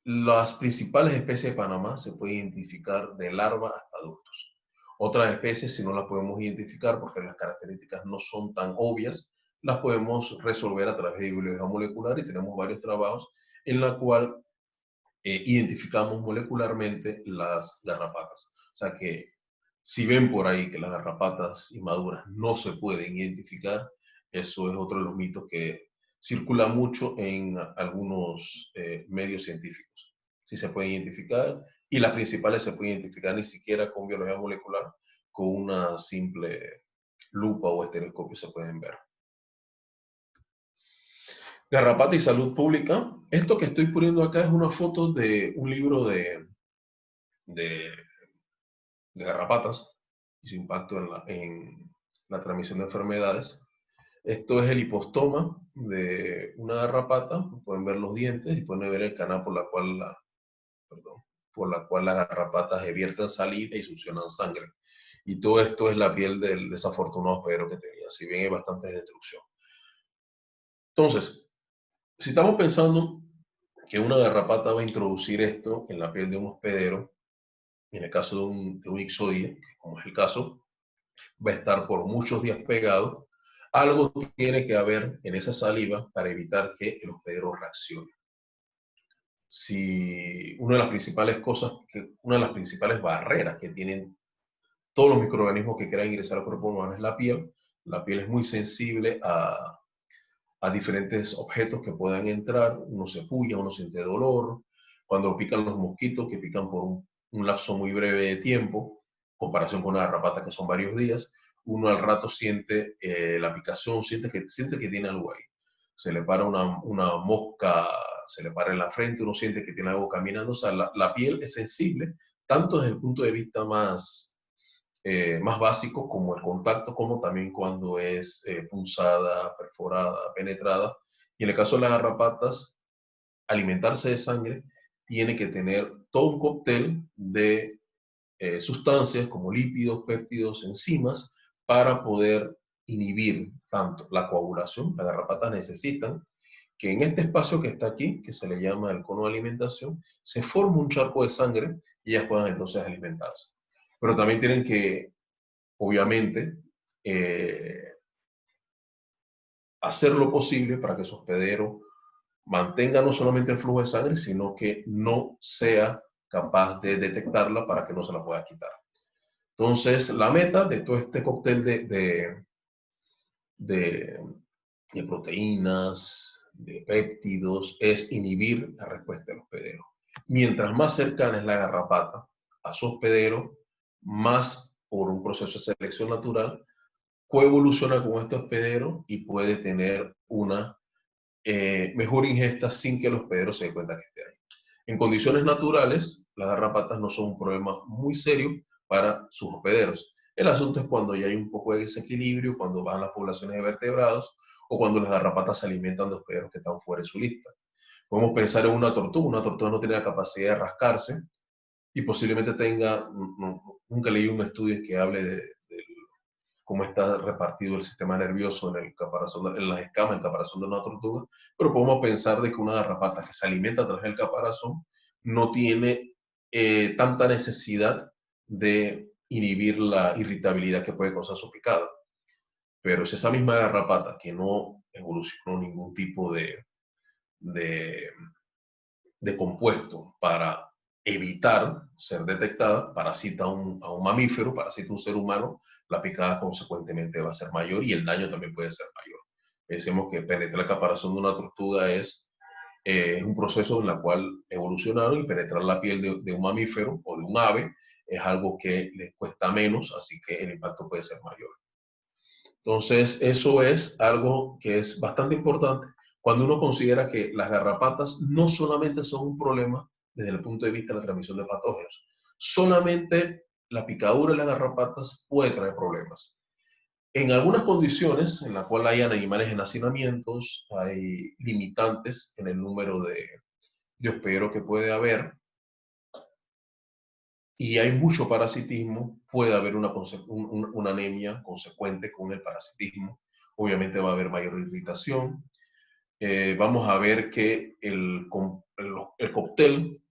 las principales especies de Panamá se pueden identificar de larva hasta adultos. Otras especies, si no las podemos identificar porque las características no son tan obvias, las podemos resolver a través de biología molecular, y tenemos varios trabajos en la cual identificamos molecularmente las garrapatas. O sea que si ven por ahí que las garrapatas inmaduras no se pueden identificar, eso es otro de los mitos que circula mucho en algunos medios científicos. Sí se pueden identificar, y las principales se pueden identificar ni siquiera con biología molecular, con una simple lupa o estereoscopio se pueden ver. Garrapata y salud pública. Esto que estoy poniendo acá es una foto de un libro de garrapatas y su impacto en la transmisión de enfermedades. Esto es el hipostoma de una garrapata. Pueden ver los dientes y pueden ver el canal por la cual las garrapatas vierten saliva y succionan sangre. Y todo esto es la piel del desafortunado hospedero que tenía. Si bien hay bastante destrucción. Entonces, si estamos pensando que una garrapata va a introducir esto en la piel de un hospedero, en el caso de un ixoide, como es el caso, va a estar por muchos días pegado, algo tiene que haber en esa saliva para evitar que el hospedero reaccione. Si una de las principales una de las principales barreras que tienen todos los microorganismos que quieran ingresar al cuerpo humano es la piel. La piel es muy sensible a diferentes objetos que puedan entrar. Uno se puya, uno siente dolor. Cuando pican los mosquitos, que pican por un lapso muy breve de tiempo, en comparación con una garrapata que son varios días, uno al rato siente la picación, siente que tiene algo ahí. Se le para una mosca, se le para en la frente, uno siente que tiene algo caminando. O sea, la piel es sensible, tanto desde el punto de vista más básico, como el contacto, como también cuando es punzada, perforada, penetrada. Y en el caso de las garrapatas, alimentarse de sangre tiene que tener todo un cóctel de sustancias como lípidos, péptidos, enzimas, para poder inhibir tanto la coagulación. Las garrapatas necesitan que en este espacio que está aquí, que se le llama el cono de alimentación, se forme un charco de sangre y ellas puedan entonces alimentarse. Pero también tienen que, obviamente, hacer lo posible para que su hospedero mantenga no solamente el flujo de sangre, sino que no sea capaz de detectarla para que no se la pueda quitar. Entonces, la meta de todo este cóctel de proteínas, de péptidos, es inhibir la respuesta del hospedero. Mientras más cercana es la garrapata a su hospedero, más por un proceso de selección natural, coevoluciona con este hospedero y puede tener una mejor ingesta sin que el hospedero se dé cuenta que esté ahí. En condiciones naturales, las garrapatas no son un problema muy serio para sus hospederos. El asunto es cuando ya hay un poco de desequilibrio, cuando bajan las poblaciones de vertebrados o cuando las garrapatas se alimentan de hospederos que están fuera de su lista. Podemos pensar en una tortuga. Una tortuga no tiene la capacidad de rascarse y posiblemente tenga, nunca leí un estudio que hable de cómo está repartido el sistema nervioso en las escamas en caparazón de una tortuga, pero podemos pensar de que una garrapata que se alimenta a través del caparazón no tiene tanta necesidad de inhibir la irritabilidad que puede causar su picada. Pero es esa misma garrapata que no evolucionó ningún tipo de compuesto para evitar ser detectada, parasita a un mamífero, parasita a un ser humano, la picada consecuentemente va a ser mayor y el daño también puede ser mayor. Decimos que penetrar el caparazón de una tortuga es un proceso en el cual evolucionaron, y penetrar la piel de un mamífero o de un ave es algo que les cuesta menos, así que el impacto puede ser mayor. Entonces, eso es algo que es bastante importante cuando uno considera que las garrapatas no solamente son un problema desde el punto de vista de la transmisión de patógenos, solamente la picadura de las garrapatas puede traer problemas. En algunas condiciones en las cuales hay animales en hacinamientos, hay limitantes en el número de hospederos que puede haber, y hay mucho parasitismo, puede haber una anemia consecuente con el parasitismo. Obviamente va a haber mayor irritación. Vamos a ver que el cóctel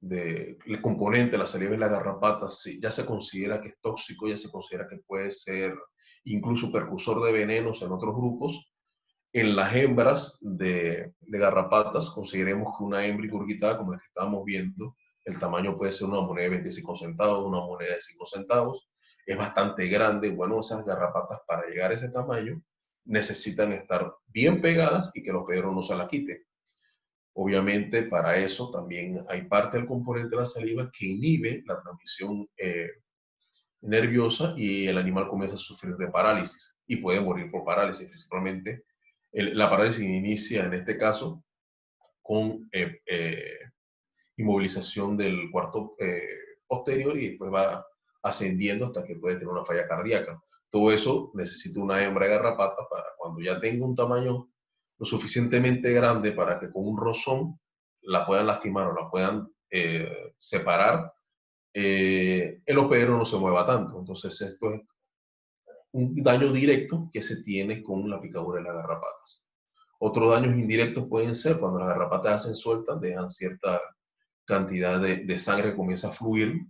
el componente de la saliva y la garrapata ya se considera que es tóxico, ya se considera que puede ser incluso precursor de venenos en otros grupos. En las hembras de garrapatas, consideremos que una hembra ingurgitada, como la que estábamos viendo, el tamaño puede ser una moneda de 25 centavos, una moneda de 5 centavos, es bastante grande. Bueno, esas garrapatas para llegar a ese tamaño necesitan estar bien pegadas y que los hospedero no se la quiten. Obviamente, para eso también hay parte del componente de la saliva que inhibe la transmisión nerviosa y el animal comienza a sufrir de parálisis y puede morir por parálisis. Principalmente, la parálisis inicia en este caso con inmovilización del cuarto posterior y después va ascendiendo hasta que puede tener una falla cardíaca. Todo eso necesita una hembra de garrapata para cuando ya tenga un tamaño lo suficientemente grande para que con un rozón la puedan lastimar o la puedan separar, el hospedero no se mueva tanto. Entonces esto es un daño directo que se tiene con la picadura de las garrapatas. Otros daños indirectos pueden ser cuando las garrapatas hacen sueltas, dejan cierta cantidad de sangre que comienza a fluir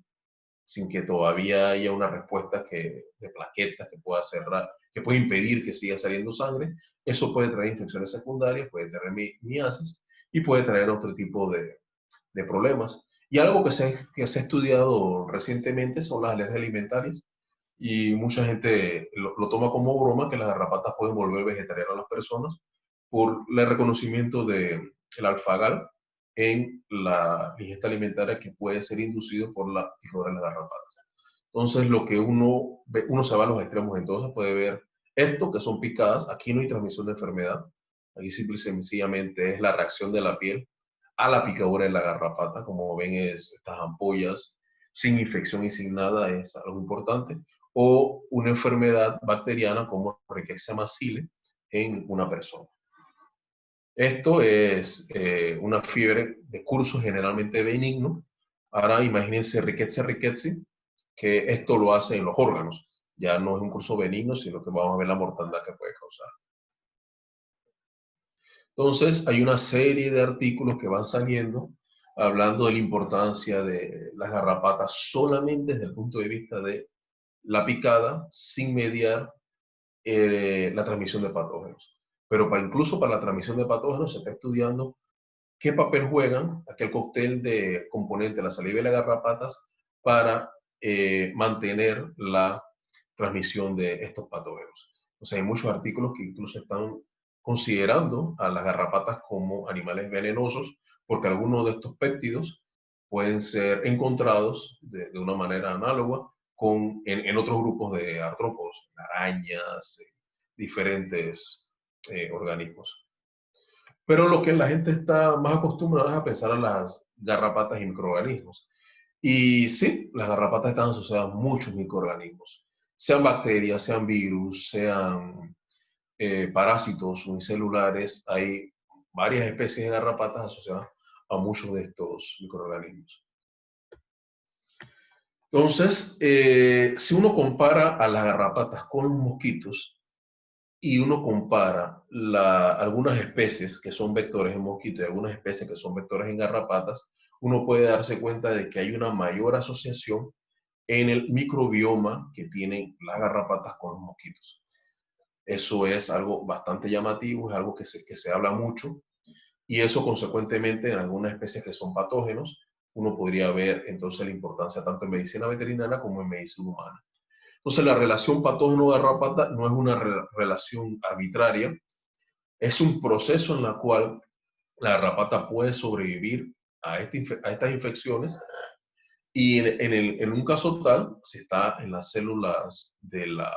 sin que todavía haya una respuesta de plaquetas que pueda cerrar, que puede impedir que siga saliendo sangre. Eso puede traer infecciones secundarias, puede traer miasis y puede traer otro tipo de problemas. Y algo que se ha estudiado recientemente son las alergias alimentarias, y mucha gente lo toma como broma que las garrapatas pueden volver vegetarianas a las personas por el reconocimiento del alfagal en la ingesta alimentaria que puede ser inducido por la picadura de las garrapatas. Entonces, lo que uno se va a los extremos, entonces puede ver esto, que son picadas. Aquí no hay transmisión de enfermedad. Aquí simple y sencillamente es la reacción de la piel a la picadura de la garrapata. Como ven, estas ampollas sin infección y sin nada es algo importante. O una enfermedad bacteriana como Rickettsia macile en una persona. Esto es una fiebre de curso generalmente benigno. Ahora imagínense Rickettsia, que esto lo hace en los órganos. Ya no es un curso benigno, sino que vamos a ver la mortandad que puede causar. Entonces, hay una serie de artículos que van saliendo hablando de la importancia de las garrapatas solamente desde el punto de vista de la picada, sin mediar la transmisión de patógenos. Pero incluso para la transmisión de patógenos se está estudiando qué papel juegan aquel cóctel de componentes, la saliva y las garrapatas, para mantener la transmisión de estos patógenos. O sea, hay muchos artículos que incluso están considerando a las garrapatas como animales venenosos, porque algunos de estos péptidos pueden ser encontrados de una manera análoga en otros grupos de artrópodos, arañas, diferentes organismos. Pero lo que la gente está más acostumbrada es a pensar a las garrapatas y microorganismos. Y sí, las garrapatas están asociadas a muchos microorganismos, sean bacterias, sean virus, sean parásitos unicelulares. Hay varias especies de garrapatas asociadas a muchos de estos microorganismos. Entonces, si uno compara a las garrapatas con los mosquitos y uno compara algunas especies que son vectores en mosquitos y algunas especies que son vectores en garrapatas, uno puede darse cuenta de que hay una mayor asociación en el microbioma que tienen las garrapatas con los mosquitos. Eso es algo bastante llamativo, es algo que se habla mucho, y eso consecuentemente en algunas especies que son patógenos, uno podría ver entonces la importancia tanto en medicina veterinaria como en medicina humana. Entonces la relación patógeno-garrapata no es una relación arbitraria, es un proceso en la cual la garrapata puede sobrevivir a estas infecciones, y en un caso tal, si está en las células de las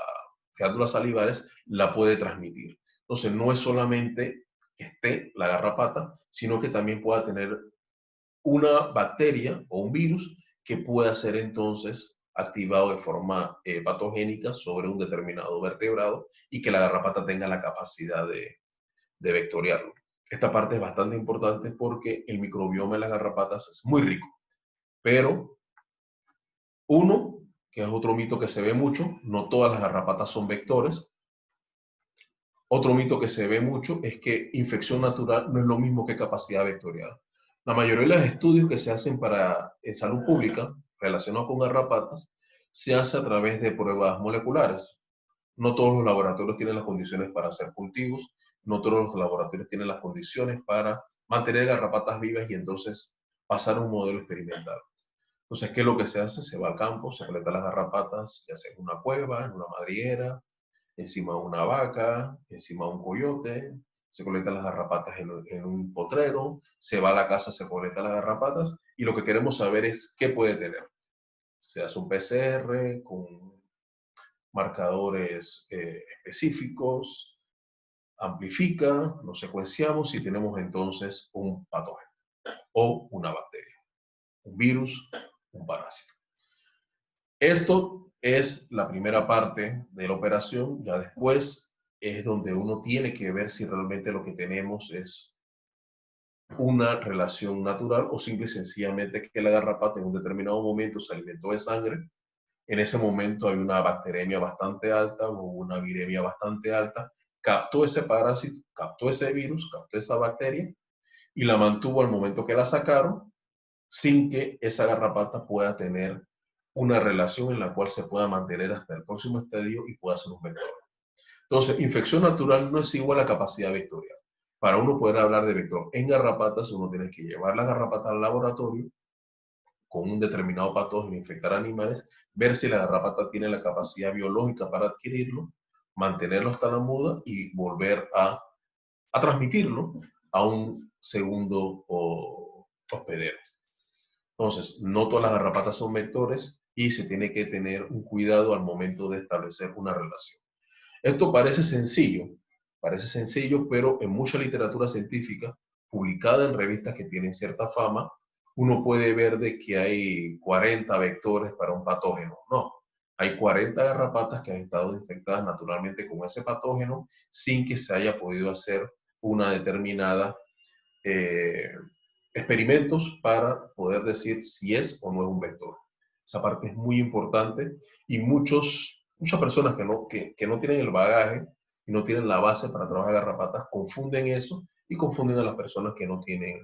glándulas salivares, la puede transmitir. Entonces, no es solamente que esté la garrapata, sino que también pueda tener una bacteria o un virus que pueda ser entonces activado de forma patogénica sobre un determinado vertebrado y que la garrapata tenga la capacidad de vectoriarlo. Esta parte es bastante importante porque el microbioma de las garrapatas es muy rico, pero uno, que es otro mito que se ve mucho, no todas las garrapatas son vectores. Otro mito que se ve mucho es que infección natural no es lo mismo que capacidad vectorial. La mayoría de los estudios que se hacen en salud pública relacionados con garrapatas se hace a través de pruebas moleculares. No todos los laboratorios tienen las condiciones para hacer cultivos, no todos los laboratorios tienen las condiciones para mantener garrapatas vivas y entonces pasar un modelo experimental. Entonces, ¿qué es lo que se hace? Se va al campo, se colectan las garrapatas, ya sea en una cueva, en una madriguera, encima de una vaca, encima de un coyote, se colectan las garrapatas en un potrero, se va a la casa, se colectan las garrapatas y lo que queremos saber es qué puede tener. Se hace un PCR con marcadores específicos, amplifica, lo secuenciamos y tenemos entonces un patógeno o una bacteria, un virus, un parásito. Esto es la primera parte de la operación. Ya después es donde uno tiene que ver si realmente lo que tenemos es una relación natural o simple y sencillamente que la garrapata en un determinado momento se alimentó de sangre. En ese momento hay una bacteremia bastante alta o una viremia bastante alta. Captó ese parásito, captó ese virus, captó esa bacteria y la mantuvo al momento que la sacaron sin que esa garrapata pueda tener una relación en la cual se pueda mantener hasta el próximo estadio y pueda ser un vector. Entonces, infección natural no es igual a capacidad vectorial. Para uno poder hablar de vector en garrapatas, uno tiene que llevar la garrapata al laboratorio con un determinado patógeno, infectar animales, ver si la garrapata tiene la capacidad biológica para adquirirlo, mantenerlo hasta la muda y volver a transmitirlo a un segundo hospedero. Entonces, no todas las garrapatas son vectores y se tiene que tener un cuidado al momento de establecer una relación. Esto parece sencillo, pero en mucha literatura científica, publicada en revistas que tienen cierta fama, uno puede ver de que hay 40 vectores para un patógeno. No, hay 40 garrapatas que han estado infectadas naturalmente con ese patógeno sin que se haya podido hacer una determinada experimentos para poder decir si es o no es un vector. Esa parte es muy importante y muchas personas que no tienen el bagaje y no tienen la base para trabajar garrapatas confunden eso y confunden a las personas que no tienen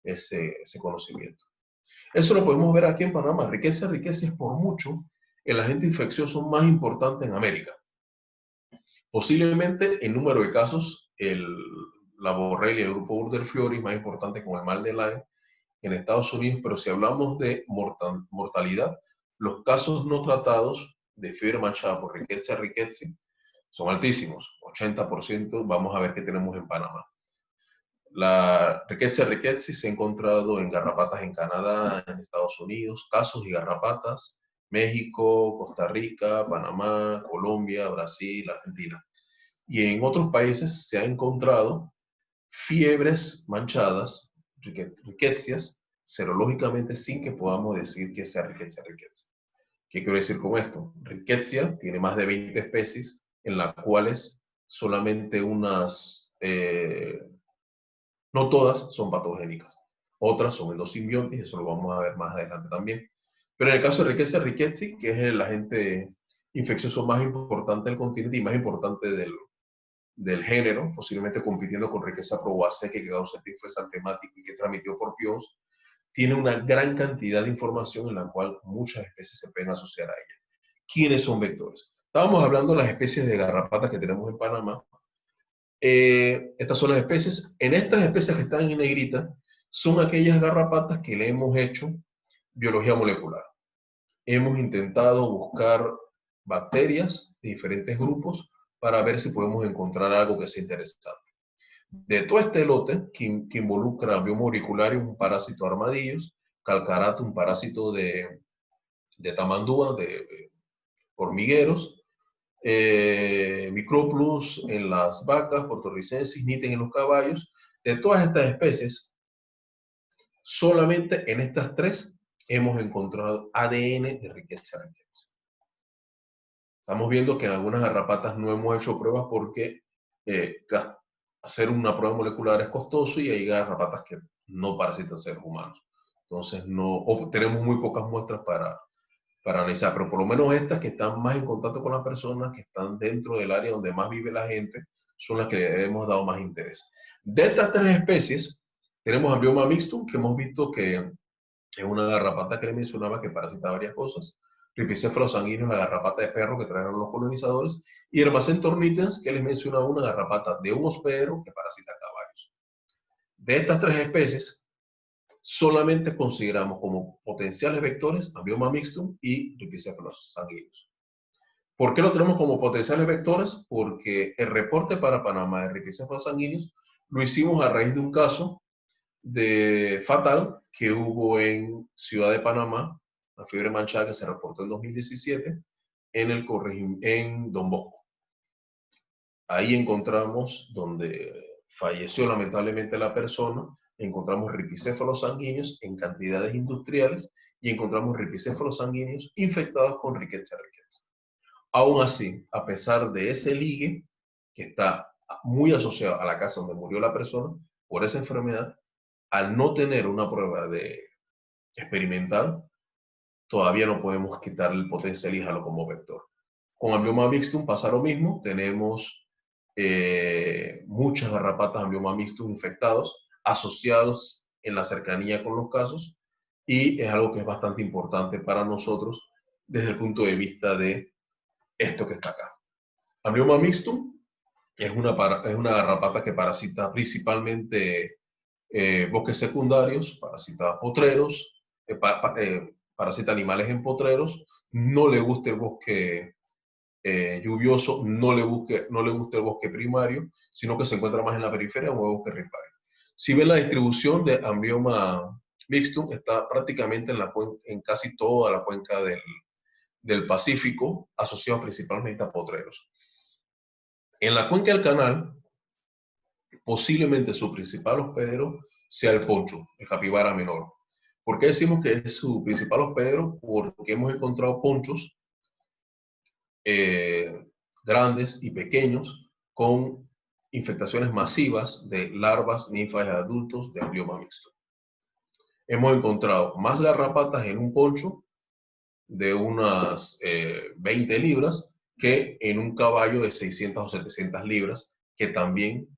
ese conocimiento. Eso lo podemos ver aquí en Panamá. Riqueza es por mucho el agente infeccioso más importante en América. Posiblemente en número de casos, la borrelia y el grupo Burgdorferi más importante con el mal de Lyme en Estados Unidos, pero si hablamos de mortalidad, los casos no tratados de fiebre manchada por Rickettsia rickettsii son altísimos, 80%. Vamos a ver qué tenemos en Panamá. La Rickettsia rickettsii se ha encontrado en garrapatas en Canadá, en Estados Unidos, casos y garrapatas, México, Costa Rica, Panamá, Colombia, Brasil, Argentina. Y en otros países se ha encontrado fiebres manchadas, rickettsias, serológicamente sin que podamos decir que sea Rickettsia rickettsii. ¿Qué quiero decir con esto? Rickettsia tiene más de 20 especies, en las cuales solamente no todas son patogénicas. Otras son endosimbiontes, eso lo vamos a ver más adelante también. Pero en el caso de Rickettsia rickettsii, que es el agente infeccioso más importante del continente y más importante del género, posiblemente compitiendo con Rickettsia prowazekii, que causa tifus antemático y que transmitió por piojos, tiene una gran cantidad de información en la cual muchas especies se pueden asociar a ella. ¿Quiénes son vectores? Estábamos hablando de las especies de garrapatas que tenemos en Panamá. Estas son las especies. En estas especies que están en negrita, son aquellas garrapatas que le hemos hecho biología molecular. Hemos intentado buscar bacterias de diferentes grupos para ver si podemos encontrar algo que sea interesante. De todo este lote, que involucra biomoleculario, un parásito armadillos, calcarato, un parásito de tamandúa, de hormigueros, Microplus en las vacas, Portoricensis, Niten en los caballos. De todas estas especies, solamente en estas 3 hemos encontrado ADN de Rickettsia rickettsii. Estamos viendo que en algunas garrapatas no hemos hecho pruebas porque hacer una prueba molecular es costoso y hay garrapatas que no parasitan seres humanos. Entonces, tenemos muy pocas muestras para analizar, pero por lo menos estas que están más en contacto con las personas, que están dentro del área donde más vive la gente, son las que le hemos dado más interés. De estas 3 especies, tenemos Ambioma mixtum, que hemos visto que es una garrapata que le mencionaba que parasita varias cosas. Ripicéfalos sanguíneos, la garrapata de perro que trajeron los colonizadores. Y Hermacentornitens, que les mencionaba una garrapata de un hospedero que parasita caballos. De estas 3 especies, solamente consideramos como potenciales vectores Ambioma mixtum y Ripicéfalos sanguíneos. ¿Por qué lo tenemos como potenciales vectores? Porque el reporte para Panamá de Ripicéfalos sanguíneos lo hicimos a raíz de un caso fatal que hubo en Ciudad de Panamá, la fiebre manchada que se reportó en 2017 en Don Bosco. Ahí encontramos, donde falleció lamentablemente la persona, encontramos ripicéfalos sanguíneos en cantidades industriales y encontramos ripicéfalos sanguíneos infectados con Rickettsia rickettsii. Aún así, a pesar de ese ligue que está muy asociado a la casa donde murió la persona por esa enfermedad, al no tener una prueba experimental, todavía no podemos quitar el potencialízalo como vector. Con Ambioma mixtum pasa lo mismo, tenemos muchas garrapatas Ambioma mixtum infectados, asociados en la cercanía con los casos, y es algo que es bastante importante para nosotros desde el punto de vista de esto que está acá. Ambioma mixtum es una garrapata que parasita principalmente bosques secundarios, parasita potreros, parasita animales en potreros, no le gusta el bosque lluvioso, no le gusta el bosque primario, sino que se encuentra más en la periferia o en el bosque ripario. Si ven la distribución de Ambioma mixtum, está prácticamente en casi toda la cuenca del Pacífico, asociado principalmente a potreros. En la cuenca del canal, posiblemente su principal hospedero sea el poncho, el capibara menor. ¿Por qué decimos que es su principal hospedero? Porque hemos encontrado ponchos grandes y pequeños con infectaciones masivas de larvas, ninfas y adultos de Ambioma mixtum. Hemos encontrado más garrapatas en un poncho de unas 20 libras que en un caballo de 600 o 700 libras, que también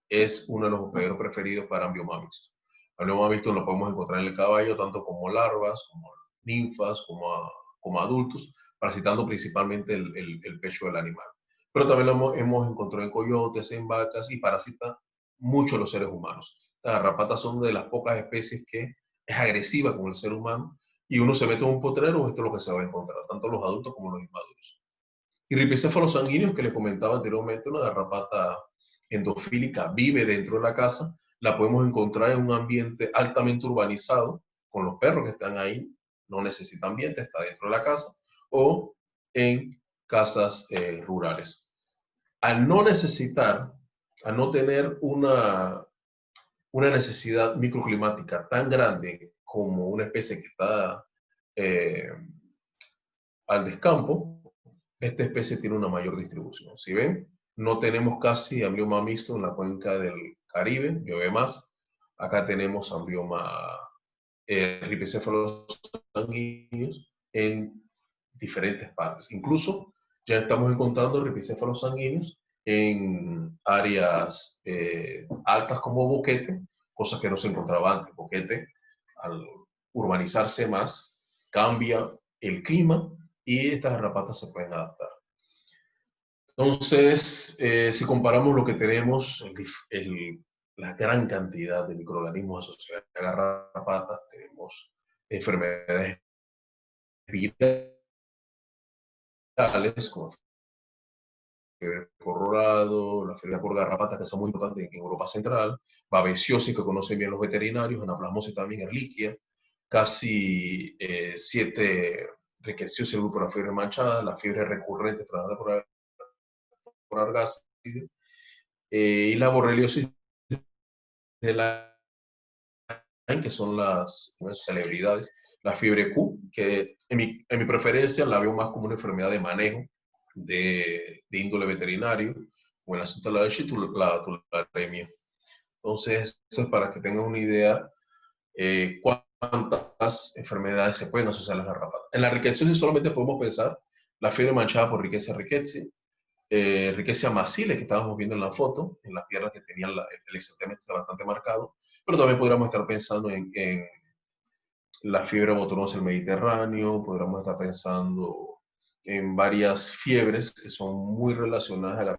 es uno de los hospederos preferidos para Ambioma mixtum. Ambioma mixtum lo podemos encontrar en el caballo, tanto como larvas, como ninfas, como adultos, parasitando principalmente el pecho del animal. Pero también lo hemos encontrado en coyotes, en vacas, y parasita mucho los seres humanos. Las garrapatas son de las pocas especies que es agresiva con el ser humano, y uno se mete en un potrero, esto es lo que se va a encontrar, tanto los adultos como los inmaduros. Y ripicéfalos sanguíneos, que les comentaba anteriormente, una garrapata endofílica, vive dentro de la casa, la podemos encontrar en un ambiente altamente urbanizado, con los perros que están ahí, no necesita ambiente, está dentro de la casa, o en casas rurales. Al no tener una necesidad microclimática tan grande como una especie que está al descampo, esta especie tiene una mayor distribución. Si ven, no tenemos casi Ambioma mixtum en la cuenca del Caribe, llueve más. Acá tenemos Ambioma ripicéfalos sanguíneos en diferentes partes. Incluso ya estamos encontrando ripicéfalos sanguíneos en áreas altas como Boquete, cosas que no se encontraba antes. Boquete, al urbanizarse más, cambia el clima y estas garrapatas se pueden adaptar. Entonces, si comparamos lo que tenemos, la gran cantidad de microorganismos asociados a garrapatas, tenemos enfermedades virales como fiebre colorado, la fiebre por garrapata, que son muy importantes en Europa Central, babesiosis, que conocen bien los veterinarios, anaplasmosis también, Ehrlichia, casi 7 rickettsioses, el grupo de la fiebre manchada, la fiebre recurrente trazada por argácide, y la borreliosis de la que son las celebridades, la fiebre Q, que en mi preferencia la veo más como una enfermedad de manejo de índole veterinario, o en el asunto de la leche y la tularemia. Entonces, esto es para que tengan una idea cuántas enfermedades se pueden asociar a las garrapatas. En la rickettsiosis solamente podemos pensar la fiebre manchada por Rickettsia rickettsii, Rickettsia massilis, que estábamos viendo en la foto, en las piernas que tenían el exantema bastante marcado, pero también podríamos estar pensando en la fiebre botonosa del Mediterráneo, podríamos estar pensando en varias fiebres que son muy relacionadas a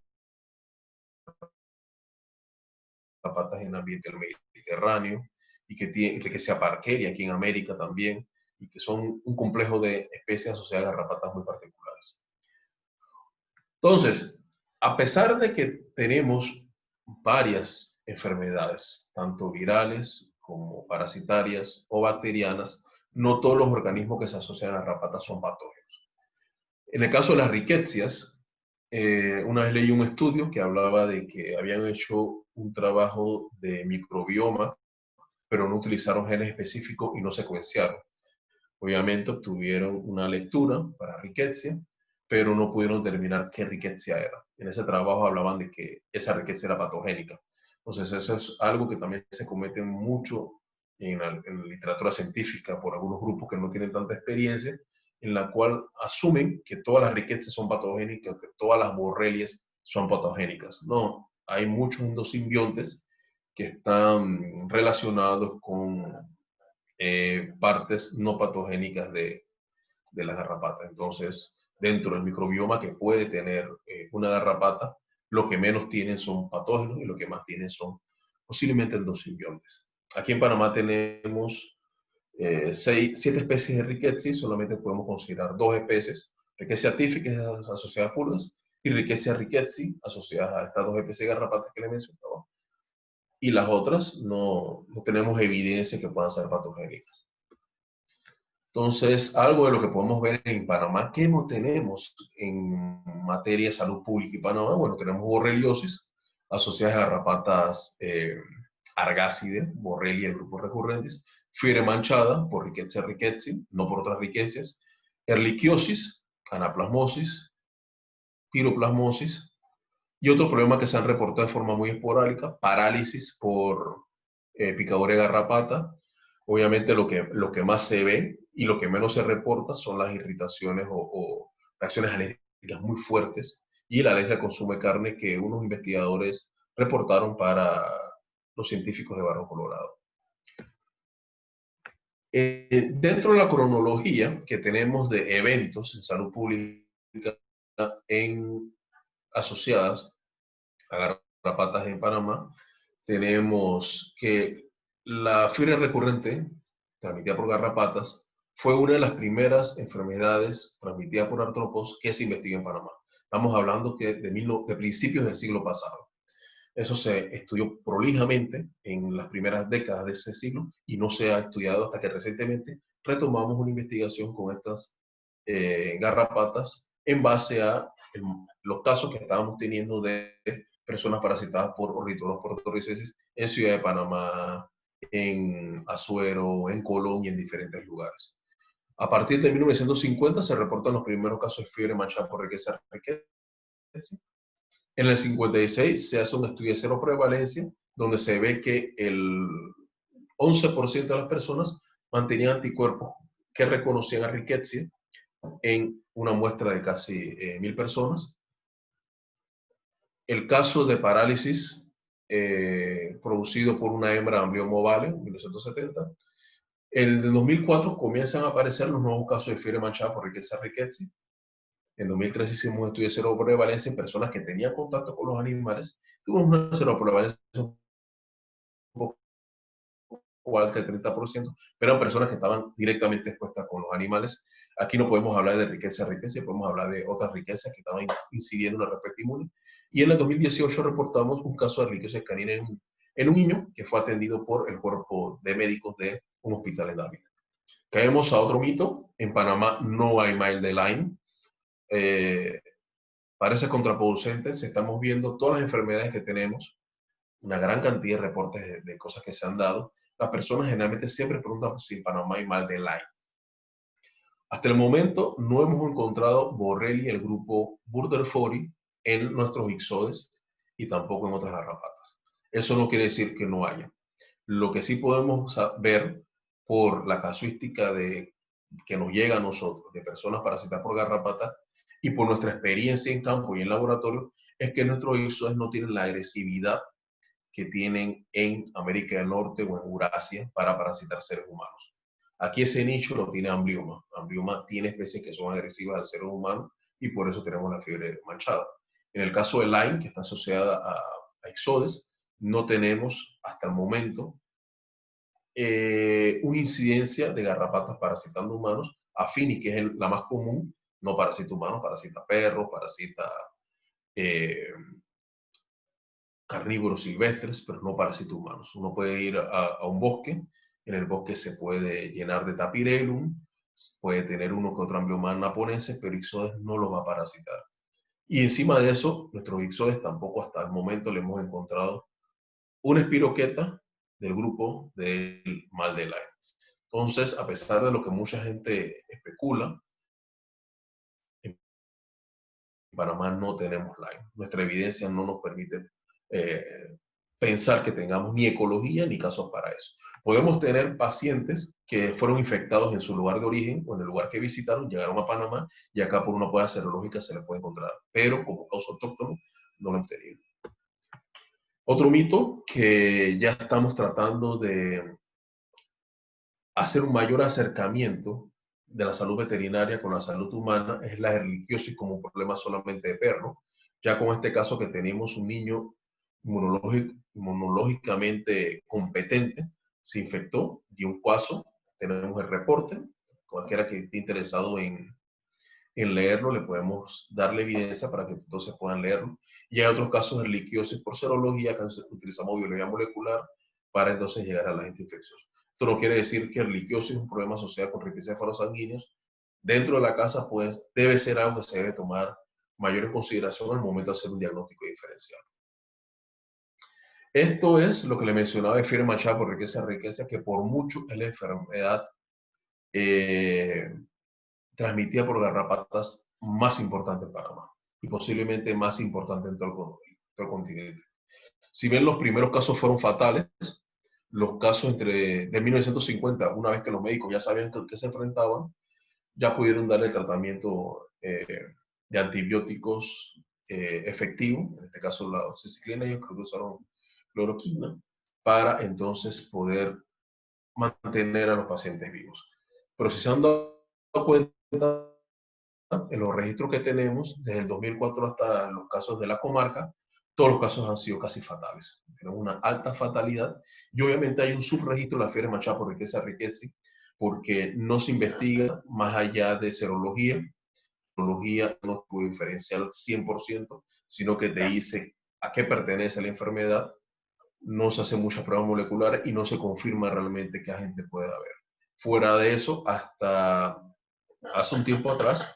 garrapatas en el ambiente del Mediterráneo, y que tiene Rickettsia parkeria aquí en América también, y que son un complejo de especies asociadas a garrapatas muy particulares. Entonces, a pesar de que tenemos varias enfermedades, tanto virales como parasitarias o bacterianas, no todos los organismos que se asocian a garrapatas son patógenos. En el caso de las rickettsias, una vez leí un estudio que hablaba de que habían hecho un trabajo de microbioma, pero no utilizaron genes específicos y no secuenciaron. Obviamente obtuvieron una lectura para Rickettsia, pero no pudieron determinar qué Rickettsia era. En ese trabajo hablaban de que esa Rickettsia era patogénica. Entonces eso es algo que también se comete mucho en la literatura científica por algunos grupos que no tienen tanta experiencia, en la cual asumen que todas las Rickettsias son patogénicas, que todas las borrelias son patogénicas. No, hay muchos endosimbiontes que están relacionados con partes no patogénicas de las garrapatas. Entonces, dentro del microbioma que puede tener una garrapata, lo que menos tienen son patógenos y lo que más tienen son posiblemente endosimbiontes. Aquí en Panamá tenemos 7 especies de Rickettsia, solamente podemos considerar 2 especies, Rickettsia typhica asociadas a pulgas y Rickettsia rickettsii asociadas a estas 2 especies de garrapatas que les mencionaba. Y las otras no tenemos evidencia que puedan ser patogénicas. Entonces, algo de lo que podemos ver en Panamá, ¿qué no tenemos en materia de salud pública en Panamá? Bueno, tenemos borreliosis asociadas a garrapatas argácide, borrelia de grupos recurrentes, fiebre manchada por Rickettsia rickettsii, no por otras rickettsias, erliquiosis, anaplasmosis, piroplasmosis, y otros problemas que se han reportado de forma muy esporádica, parálisis por picadura de garrapata. Obviamente lo que más se ve y lo que menos se reporta son las irritaciones o reacciones alérgicas muy fuertes y la alergia al consumo de carne que unos investigadores reportaron para los científicos de Barro Colorado. Dentro de la cronología que tenemos de eventos en salud pública asociadas a garrapatas en Panamá, tenemos que la fiebre recurrente transmitida por garrapatas fue una de las primeras enfermedades transmitidas por artrópodos que se investiga en Panamá. Estamos hablando que de principios del siglo pasado. Eso se estudió prolijamente en las primeras décadas de ese siglo y no se ha estudiado hasta que recientemente retomamos una investigación con estas garrapatas en base a los casos que estábamos teniendo de personas parasitadas por ornitolos portorricenses en Ciudad de Panamá, en Azuero, en Colón y en diferentes lugares. A partir de 1950 se reportan los primeros casos de fiebre manchada por Rickettsia rickettsii. En el 56 se hace un estudio de cero prevalencia, donde se ve que el 11% de las personas mantenían anticuerpos que reconocían a Rickettsia en una muestra de casi 1000 personas. El caso de parálisis producido por una hembra Amblyomma ovale en 1970. En el 2004 comienzan a aparecer los nuevos casos de fiebre manchada por Rickettsia rickettsii. En 2013 hicimos un estudio de seroprevalencia en personas que tenían contacto con los animales. Tuvimos una seroprevalencia un poco alta del 30%, pero eran personas que estaban directamente expuestas con los animales. Aquí no podemos hablar de Rickettsia rickettsii, podemos hablar de otras Rickettsia que estaban incidiendo en la respuesta inmune. Y en el 2018 reportamos un caso de Rickettsia canina en un niño que fue atendido por el cuerpo de médicos de un hospital en Dávila. Caemos a otro mito. En Panamá no hay mal de Lyme. parece contraproducente si estamos viendo todas las enfermedades que tenemos, una gran cantidad de reportes de cosas que se han dado. Las personas generalmente siempre preguntan si en Panamá hay mal de Lyme. Hasta el momento no hemos encontrado Borrelia, el grupo Burden en nuestros ixodes y tampoco en otras garrapatas. Eso no quiere decir que no haya. Lo que sí podemos ver por la casuística que nos llega a nosotros de personas parasitadas por garrapata y por nuestra experiencia en campo y en laboratorio, es que nuestros ixodes no tienen la agresividad que tienen en América del Norte o en Eurasia para parasitar seres humanos. Aquí ese nicho lo tiene Amblioma. Amblioma tiene especies que son agresivas al ser humano y por eso tenemos la fiebre manchada. En el caso de Lyme, que está asociada a ixodes, no tenemos hasta el momento una incidencia de garrapatas parasitando humanos. Afini, que es la más común, no parasita humanos, parasita perros, parasita carnívoros silvestres, pero no parásitos humanos. Uno puede ir a un bosque, en el bosque se puede llenar de Tapirellum, puede tener uno que otro Amblyomma naponense, pero ixodes no los va a parasitar. Y encima de eso, nuestros ixodes tampoco hasta el momento le hemos encontrado una espiroqueta del grupo del mal de Lyme. Entonces, a pesar de lo que mucha gente especula, en Panamá no tenemos Lyme. Nuestra evidencia no nos permite pensar que tengamos ni ecología ni casos para eso. Podemos tener pacientes que fueron infectados en su lugar de origen o en el lugar que visitaron, llegaron a Panamá y acá por una prueba serológica se les puede encontrar, pero como caso autóctono no lo hemos tenido. Otro mito que ya estamos tratando de hacer un mayor acercamiento de la salud veterinaria con la salud humana es la erliquiosis como un problema solamente de perro. Ya con este caso que tenemos un niño inmunológicamente competente, se infectó, dio un caso, tenemos el reporte, cualquiera que esté interesado en leerlo, le podemos dar la evidencia para que entonces puedan leerlo. Y hay otros casos de erliquiosis por serología, que utilizamos biología molecular para entonces llegar a la agente infeccioso. Esto no quiere decir que erliquiosis es un problema asociado con ricticéfalos sanguíneos. Dentro de la casa, pues, debe ser algo que se debe tomar mayor en consideración al momento de hacer un diagnóstico diferencial. Esto es lo que le mencionaba de fiebre manchada por riqueza, que por mucho es la enfermedad transmitida por garrapatas más importante en Panamá y posiblemente más importante en todo el continente. Si bien los primeros casos fueron fatales, los casos de 1950, una vez que los médicos ya sabían que se enfrentaban, ya pudieron darle tratamiento de antibióticos efectivo, en este caso la oxiciclina, ellos creo que usaron cloroquina, para entonces poder mantener a los pacientes vivos. Pero si se han dado cuenta, en los registros que tenemos, desde el 2004 hasta los casos de la comarca, todos los casos han sido casi fatales. Tenemos una alta fatalidad y obviamente hay un subregistro de la fiebre manchada por riqueza, porque no se investiga más allá de serología. Serología no puede diferenciar al 100%, sino que te dice a qué pertenece la enfermedad. No se hacen muchas pruebas moleculares y no se confirma realmente qué agente puede haber. Fuera de eso, hasta hace un tiempo atrás,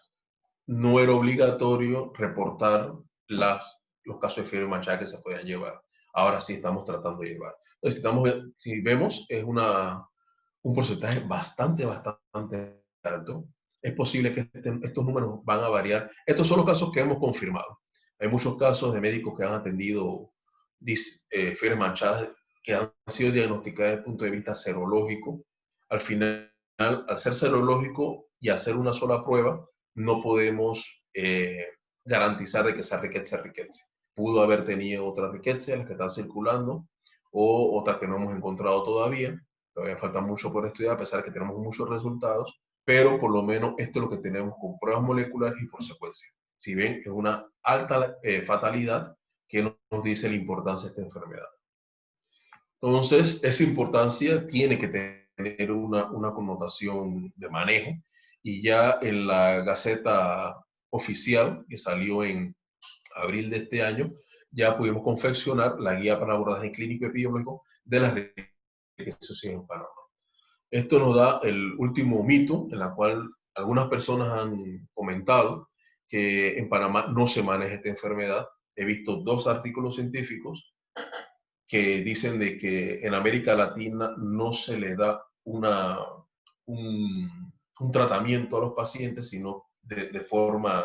no era obligatorio reportar los casos de fiebre manchada que se podían llevar. Ahora sí estamos tratando de llevar. Entonces, si vemos, es un porcentaje bastante alto. Es posible que estos números van a variar. Estos son los casos que hemos confirmado. Hay muchos casos de médicos que han atendido fiebre manchadas que han sido diagnosticadas desde el punto de vista serológico. Al final, al ser serológico y hacer una sola prueba, no podemos garantizar de que esa riqueza. Pudo haber tenido otra riqueza, las que están circulando, o otra que no hemos encontrado todavía. Todavía falta mucho por estudiar, a pesar de que tenemos muchos resultados, pero por lo menos esto es lo que tenemos con pruebas moleculares y por secuencia. Si ven, es una alta fatalidad que nos dice la importancia de esta enfermedad. Entonces, esa importancia tiene que tener una connotación de manejo, y ya en la Gaceta Oficial, que salió en abril de este año, ya pudimos confeccionar la guía para abordaje clínico epidemiológico de las riquezas en Panamá. Esto nos da el último mito, en la cual algunas personas han comentado que en Panamá no se maneja esta enfermedad. He visto 2 artículos científicos que dicen de que en América Latina no se le da un tratamiento a los pacientes, sino de forma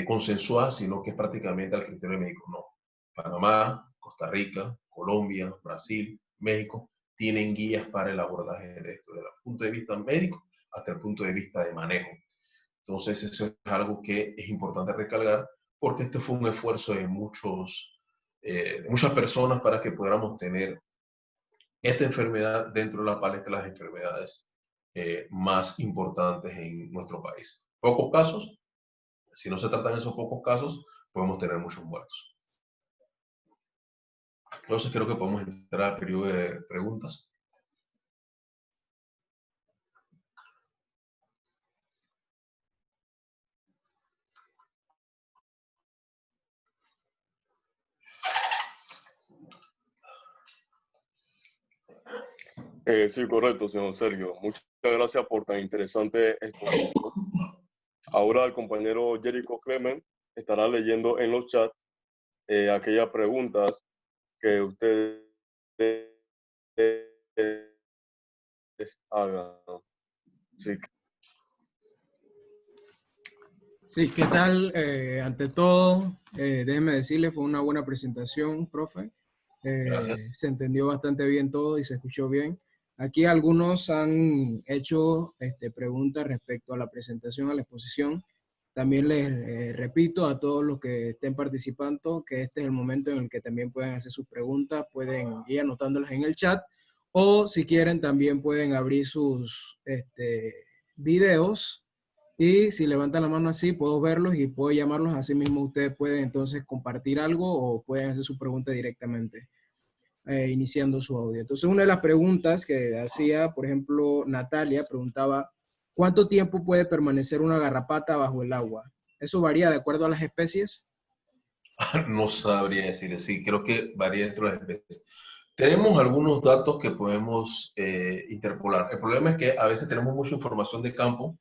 consensuada, sino que es prácticamente al criterio médico. No. Panamá, Costa Rica, Colombia, Brasil, México, tienen guías para el abordaje de esto, desde el punto de vista médico hasta el punto de vista de manejo. Entonces, eso es algo que es importante recalcar, porque este fue un esfuerzo de muchas personas para que pudiéramos tener esta enfermedad dentro de la palestra de las enfermedades más importantes en nuestro país. Pocos casos, si no se tratan esos pocos casos, podemos tener muchos muertos. Entonces creo que podemos entrar al periodo de preguntas. Sí, correcto, señor Sergio. Muchas gracias por tan interesante exposición. Ahora el compañero Jericho Clement estará leyendo en los chats aquellas preguntas que ustedes hagan. Sí. Sí, ¿qué tal? Ante todo, déjeme decirle, fue una buena presentación, profe. Se entendió bastante bien todo y se escuchó bien. Aquí algunos han hecho preguntas respecto a la presentación, a la exposición. También les repito a todos los que estén participando que este es el momento en el que también pueden hacer sus preguntas, pueden ir anotándolas en el chat, o si quieren también pueden abrir sus videos, y si levantan la mano así puedo verlos y puedo llamarlos. Así mismo ustedes pueden entonces compartir algo o pueden hacer su pregunta directamente. Iniciando su audio. Entonces, una de las preguntas que hacía, por ejemplo, Natalia preguntaba, ¿cuánto tiempo puede permanecer una garrapata bajo el agua? ¿Eso varía de acuerdo a las especies? No sabría decirle, sí, creo que varía dentro de las especies. Tenemos algunos datos que podemos interpolar. El problema es que a veces tenemos mucha información de campo,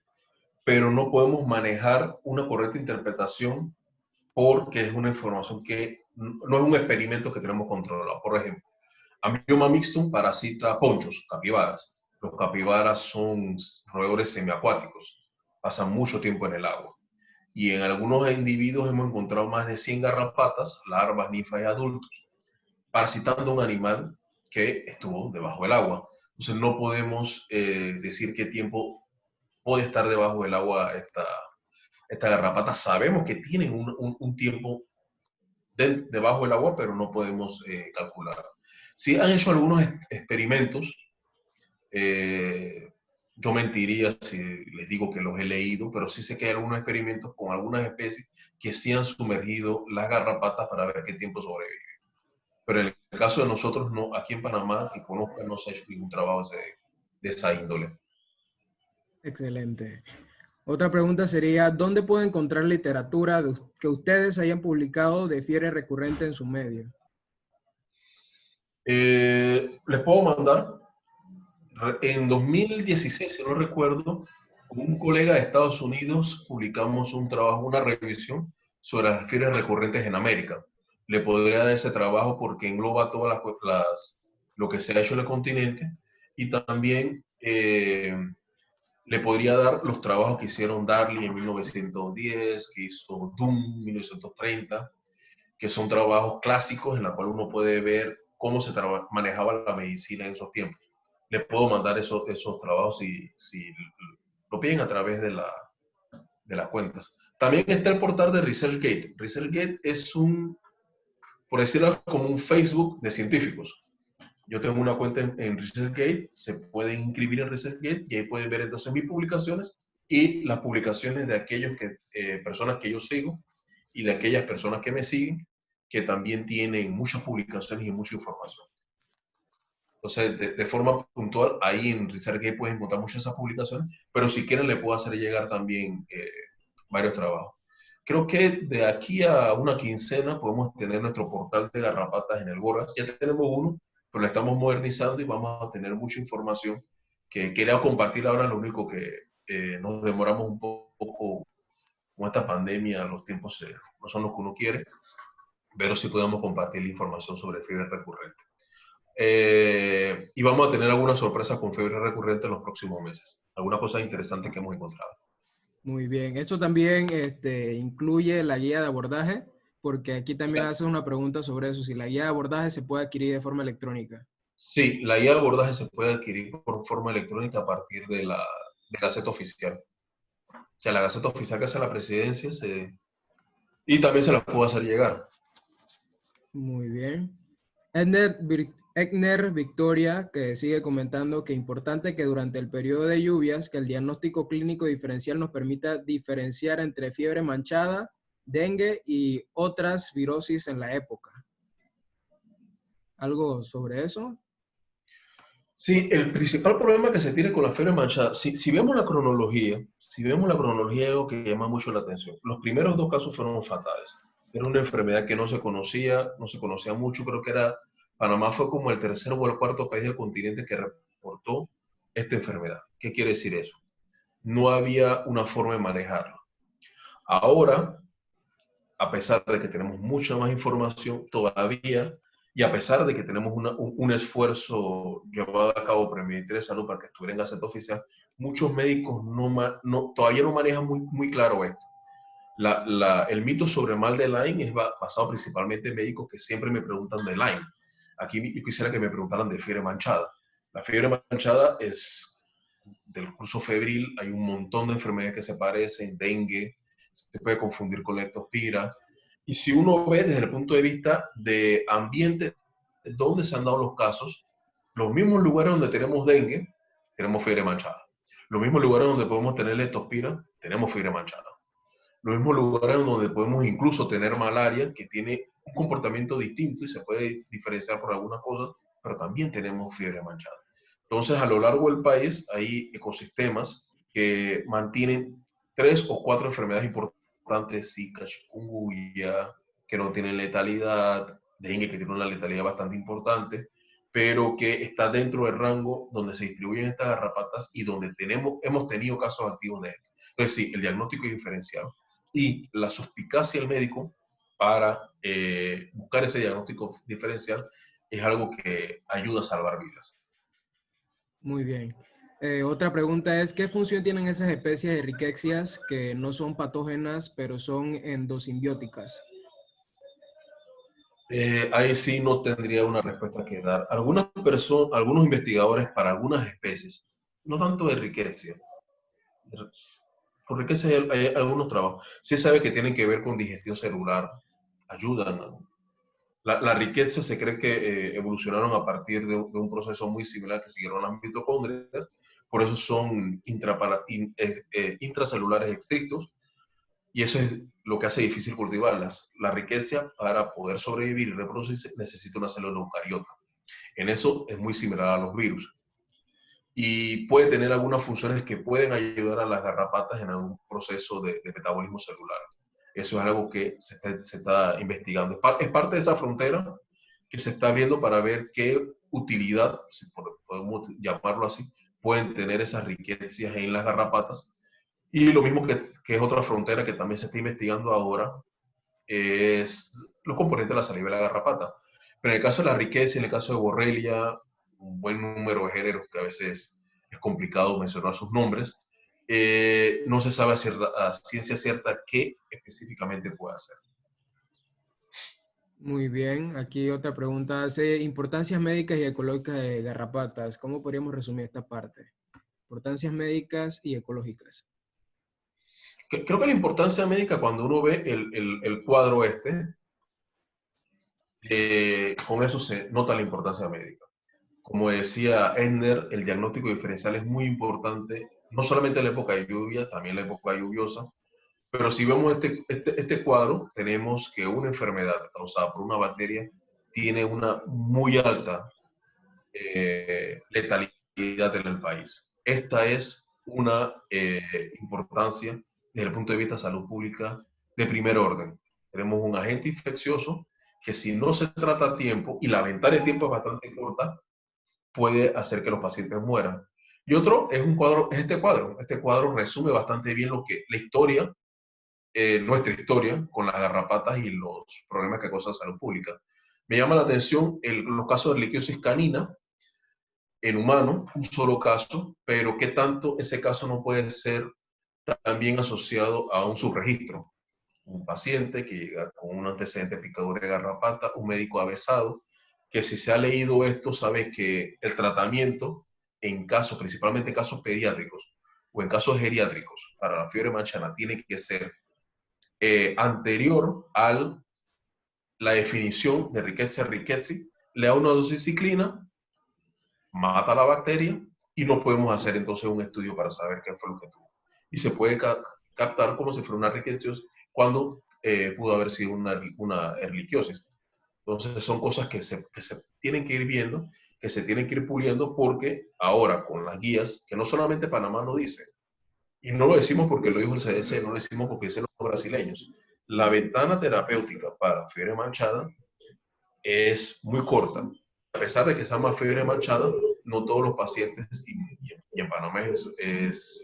pero no podemos manejar una correcta interpretación porque es una información que no es un experimento que tenemos controlado. Por ejemplo, Ambioma mixtum parasita ponchos, capibaras. Los capibaras son roedores semiacuáticos, pasan mucho tiempo en el agua. Y en algunos individuos hemos encontrado más de 100 garrapatas, larvas, ninfas y adultos, parasitando un animal que estuvo debajo del agua. Entonces no podemos decir qué tiempo puede estar debajo del agua esta garrapata. Sabemos que tienen un tiempo debajo del agua, pero no podemos calcular. Sí han hecho algunos experimentos. Yo mentiría si les digo que los he leído, pero sí sé que hay algunos experimentos con algunas especies que sí han sumergido las garrapatas para ver qué tiempo sobreviven. Pero en el caso de nosotros, no, aquí en Panamá, que conozca, no se ha hecho ningún trabajo de esa índole. Excelente. Otra pregunta sería, ¿dónde puedo encontrar literatura que ustedes hayan publicado de fiebre recurrente en su medio? Les puedo mandar. En 2016, si no recuerdo, con un colega de Estados Unidos publicamos un trabajo, una revisión sobre las fiebres recurrentes en América. Le podría dar ese trabajo porque engloba todas lo que se ha hecho en el continente, y también le podría dar los trabajos que hicieron Darley en 1910, que hizo Dunn en 1930, que son trabajos clásicos en los cuales uno puede ver cómo se manejaba la medicina en esos tiempos. Les puedo mandar esos trabajos si lo piden a través de las cuentas. También está el portal de ResearchGate. ResearchGate es por decirlo, como un Facebook de científicos. Yo tengo una cuenta en ResearchGate, se pueden inscribir en ResearchGate y ahí pueden ver entonces mis publicaciones y las publicaciones de aquellos personas que yo sigo y de aquellas personas que me siguen, que también tienen muchas publicaciones y mucha información. Entonces, de forma puntual, ahí en ResearchGate pueden encontrar muchas de esas publicaciones, pero si quieren le puedo hacer llegar también varios trabajos. Creo que de aquí a una quincena podemos tener nuestro portal de garrapatas en el Goras. Ya tenemos uno, pero lo estamos modernizando y vamos a tener mucha información que quería compartir ahora. Lo único que nos demoramos un poco con esta pandemia los tiempos no son los que uno quiere, pero sí podemos compartir la información sobre fiebre recurrente. Y vamos a tener algunas sorpresas con fiebre recurrente en los próximos meses. Alguna cosa interesante que hemos encontrado. Muy bien. Esto también incluye la guía de abordaje, porque aquí también hace una pregunta sobre eso, si la guía de abordaje se puede adquirir de forma electrónica. Sí, la guía de abordaje se puede adquirir por forma electrónica a partir de la Gaceta Oficial. O sea, la Gaceta Oficial que hace la presidencia y también se la puedo hacer llegar. Muy bien. Egner Victoria, que sigue comentando que es importante que durante el periodo de lluvias, que el diagnóstico clínico diferencial nos permita diferenciar entre fiebre manchada, dengue y otras virosis en la época. ¿Algo sobre eso? Sí, el principal problema que se tiene con la fiebre manchada, si vemos la cronología, es algo que llama mucho la atención. Los primeros 2 casos fueron fatales. Era una enfermedad que no se conocía mucho, creo que Panamá fue como el 3.º o el 4.º país del continente que reportó esta enfermedad. ¿Qué quiere decir eso? No había una forma de manejarla. Ahora, a pesar de que tenemos mucha más información todavía, y a pesar de que tenemos un esfuerzo llevado a cabo por el Ministerio de Salud para que estuviera en Gaceta Oficial, muchos médicos todavía no manejan muy claro esto. El mito sobre el mal de Lyme es basado principalmente en médicos que siempre me preguntan de Lyme. Aquí yo quisiera que me preguntaran de fiebre manchada. La fiebre manchada es del curso febril, hay un montón de enfermedades que se parecen, dengue, se puede confundir con leptospira. Y si uno ve desde el punto de vista de ambiente, donde se han dado los casos, los mismos lugares donde tenemos dengue, tenemos fiebre manchada. Los mismos lugares donde podemos tener leptospira, tenemos fiebre manchada. Los mismos lugares donde podemos incluso tener malaria, que tiene un comportamiento distinto y se puede diferenciar por algunas cosas, pero también tenemos fiebre manchada. Entonces, a lo largo del país hay ecosistemas que mantienen 3 o 4 enfermedades importantes, Zika, chikungunya, que no tienen letalidad, dengue, que tiene una letalidad bastante importante, pero que está dentro del rango donde se distribuyen estas garrapatas y donde hemos tenido casos activos de esto. Entonces, sí, el diagnóstico es diferencial y la suspicacia del médico para buscar ese diagnóstico diferencial es algo que ayuda a salvar vidas. Muy bien. Otra pregunta es, ¿qué función tienen esas especies de riquecias que no son patógenas, pero son endosimbióticas? Ahí sí no tendría una respuesta que dar. Algunos investigadores para algunas especies, no tanto de riqueza, con riqueza hay algunos trabajos, sí sabe que tienen que ver con digestión celular, ayudan. La riqueza se cree que evolucionaron a partir de un proceso muy similar que siguieron las mitocondrias, por eso son intracelulares estrictos, y eso es lo que hace difícil cultivarlas. La riqueza, para poder sobrevivir y reproducirse, necesita una célula eucariota. En eso es muy similar a los virus. Y puede tener algunas funciones que pueden ayudar a las garrapatas en algún proceso de metabolismo celular. Eso es algo que se está investigando. Es parte de esa frontera que se está abriendo para ver qué utilidad, si podemos llamarlo así, pueden tener esas riquezas en las garrapatas. Y lo mismo que es otra frontera que también se está investigando ahora, es los componentes de la saliva y la garrapata. Pero en el caso de la riqueza, en el caso de Borrelia, un buen número de géneros que a veces es complicado mencionar sus nombres, no se sabe a ciencia cierta qué específicamente puede hacer. Muy bien. Aquí otra pregunta hace importancias médicas y ecológicas de garrapatas. ¿Cómo podríamos resumir esta parte? Importancias médicas y ecológicas. Creo que la importancia médica, cuando uno ve el cuadro con eso se nota la importancia médica. Como decía Ender, el diagnóstico diferencial es muy importante, no solamente en la época de lluvia, también en la época lluviosa. Pero si vemos este cuadro, tenemos que una enfermedad causada por una bacteria tiene una muy alta letalidad en el país. Esta es una importancia desde el punto de vista de salud pública de primer orden. Tenemos un agente infeccioso que si no se trata a tiempo, y la ventana de tiempo es bastante corta, puede hacer que los pacientes mueran. Y otro es este cuadro. Este cuadro resume bastante bien la historia nuestra historia con las garrapatas y los problemas que causan salud pública. Me llama la atención los casos de erliquiosis canina en humanos, un solo caso, pero qué tanto ese caso no puede ser también asociado a un subregistro. Un paciente que llega con un antecedente de picadura de garrapata, un médico avesado, que si se ha leído esto sabe que el tratamiento en casos, principalmente en casos pediátricos o en casos geriátricos para la fiebre manchana tiene que ser anterior a la definición de Rickettsia rickettsii, le da una doxiciclina, mata la bacteria y no podemos hacer entonces un estudio para saber qué fue lo que tuvo. Y se puede captar como si fuera una rickettsiosis cuando pudo haber sido una erliquiosis. Entonces son cosas que se tienen que ir viendo, que se tienen que ir puliendo, porque ahora con las guías, que no solamente Panamá lo dice, y no lo decimos porque lo dijo el CDC, no lo decimos porque dicen los brasileños, la ventana terapéutica para fiebre manchada es muy corta. A pesar de que se llama fiebre manchada, no todos los pacientes, y en Panamá es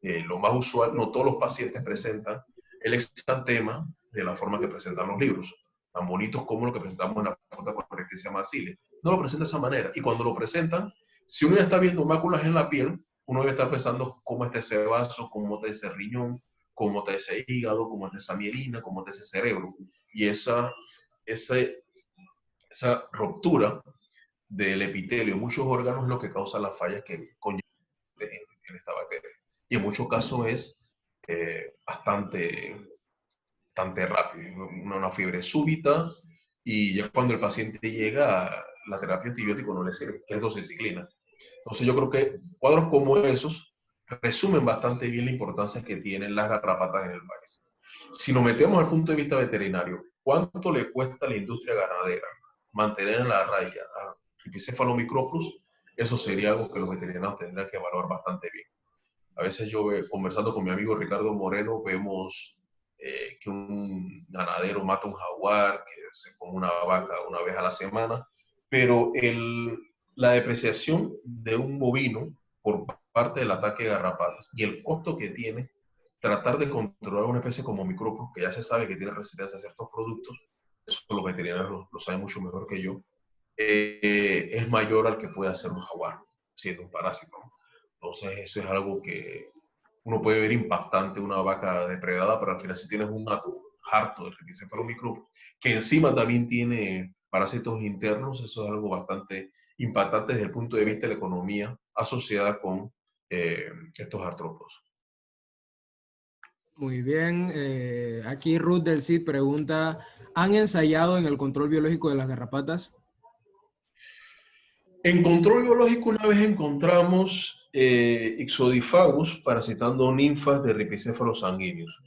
lo más usual, no todos los pacientes presentan el exantema de la forma que presentan los libros, tan bonitos como lo que presentamos en la foto con rickettsia maxillae. No lo presenta de esa manera. Y cuando lo presentan, si uno ya está viendo máculas en la piel, uno debe estar pensando cómo está ese vaso, cómo está ese riñón, cómo está ese hígado, cómo está esa mielina, cómo está ese cerebro. Y esa ruptura del epitelio en muchos órganos es lo que causa las fallas que conllevan en esta bacteria. Y en muchos casos es bastante rápido, una fiebre súbita, y ya cuando el paciente llega, la terapia antibiótico no le sirve, que es doxiciclina. Entonces yo creo que cuadros como esos resumen bastante bien la importancia que tienen las garrapatas en el país. Si nos metemos al punto de vista veterinario, ¿cuánto le cuesta a la industria ganadera mantener en la raya a Rhipicephalus microplus? Eso sería algo que los veterinarios tendrían que evaluar bastante bien. A veces yo, conversando con mi amigo Ricardo Moreno, vemos que un ganadero mata un jaguar, que se come una vaca una vez a la semana, pero la depreciación de un bovino por parte del ataque de garrapatas y el costo que tiene tratar de controlar una especie como microplus, que ya se sabe que tiene resistencia a ciertos productos, eso los veterinarios lo saben mucho mejor que yo, es mayor al que puede hacer un jaguar, siendo un parásito. Entonces eso es algo que uno puede ver impactante, una vaca depredada, pero al final si tienes un gato harto de Rhipicephalus microplus, que encima también tiene parásitos internos, eso es algo bastante impactante desde el punto de vista de la economía asociada con estos artrópodos. Muy bien. Aquí Ruth del CID pregunta, ¿han ensayado en el control biológico de las garrapatas? En control biológico una vez encontramos Ixodifagus parasitando ninfas de Rhipicephalus sanguineus.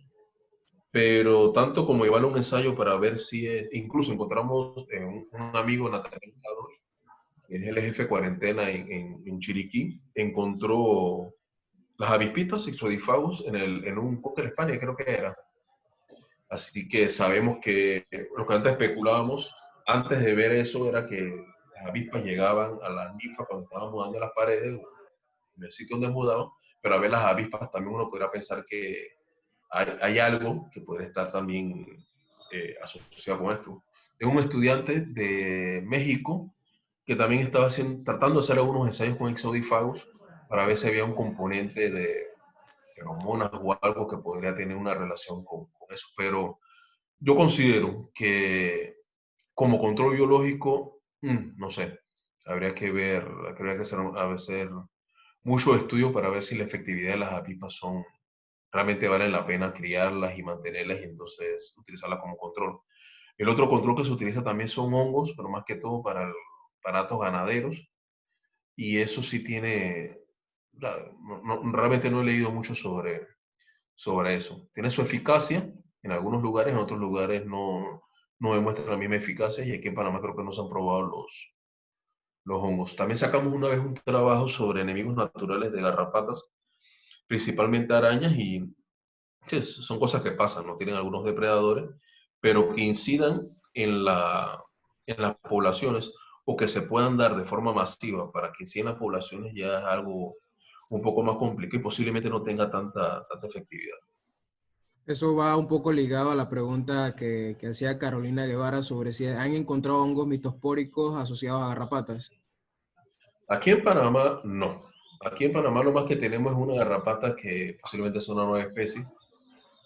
Pero tanto como llevar un ensayo para ver si es, incluso encontramos un amigo Nathaniel, que es el jefe de cuarentena en Chiriquí, encontró las avispitas Ixodifagus en un cocker España, creo que era. Así que sabemos que lo que antes especulábamos, antes de ver eso, era que las avispas llegaban a las ninfas cuando estaban mudando las paredes, en el sitio donde mudaban, pero a ver las avispas también uno podría pensar que hay algo que puede estar también asociado con esto. Tengo un estudiante de México que también estaba tratando de hacer algunos ensayos con Ixodifagus para ver si había un componente de feromonas o algo que podría tener una relación con eso. Pero yo considero que como control biológico, no sé, habría que hacer muchos estudios para ver si la efectividad de las avispas realmente vale la pena criarlas y mantenerlas y entonces utilizarlas como control. El otro control que se utiliza también son hongos, pero más que todo para aparatos ganaderos. Y eso sí tiene, realmente no he leído mucho sobre eso. Tiene su eficacia en algunos lugares, en otros lugares no demuestra la misma eficacia y aquí en Panamá creo que no se han probado los hongos. También sacamos una vez un trabajo sobre enemigos naturales de garrapatas, principalmente arañas, y sí, son cosas que pasan, no tienen algunos depredadores, pero que incidan en las poblaciones o que se puedan dar de forma masiva para que inciden las poblaciones ya es algo un poco más complicado y posiblemente no tenga tanta efectividad. Eso va un poco ligado a la pregunta que hacía Carolina Guevara sobre si han encontrado hongos mitospóricos asociados a garrapatas. Aquí en Panamá, no. Aquí en Panamá lo más que tenemos es una garrapata que posiblemente es una nueva especie,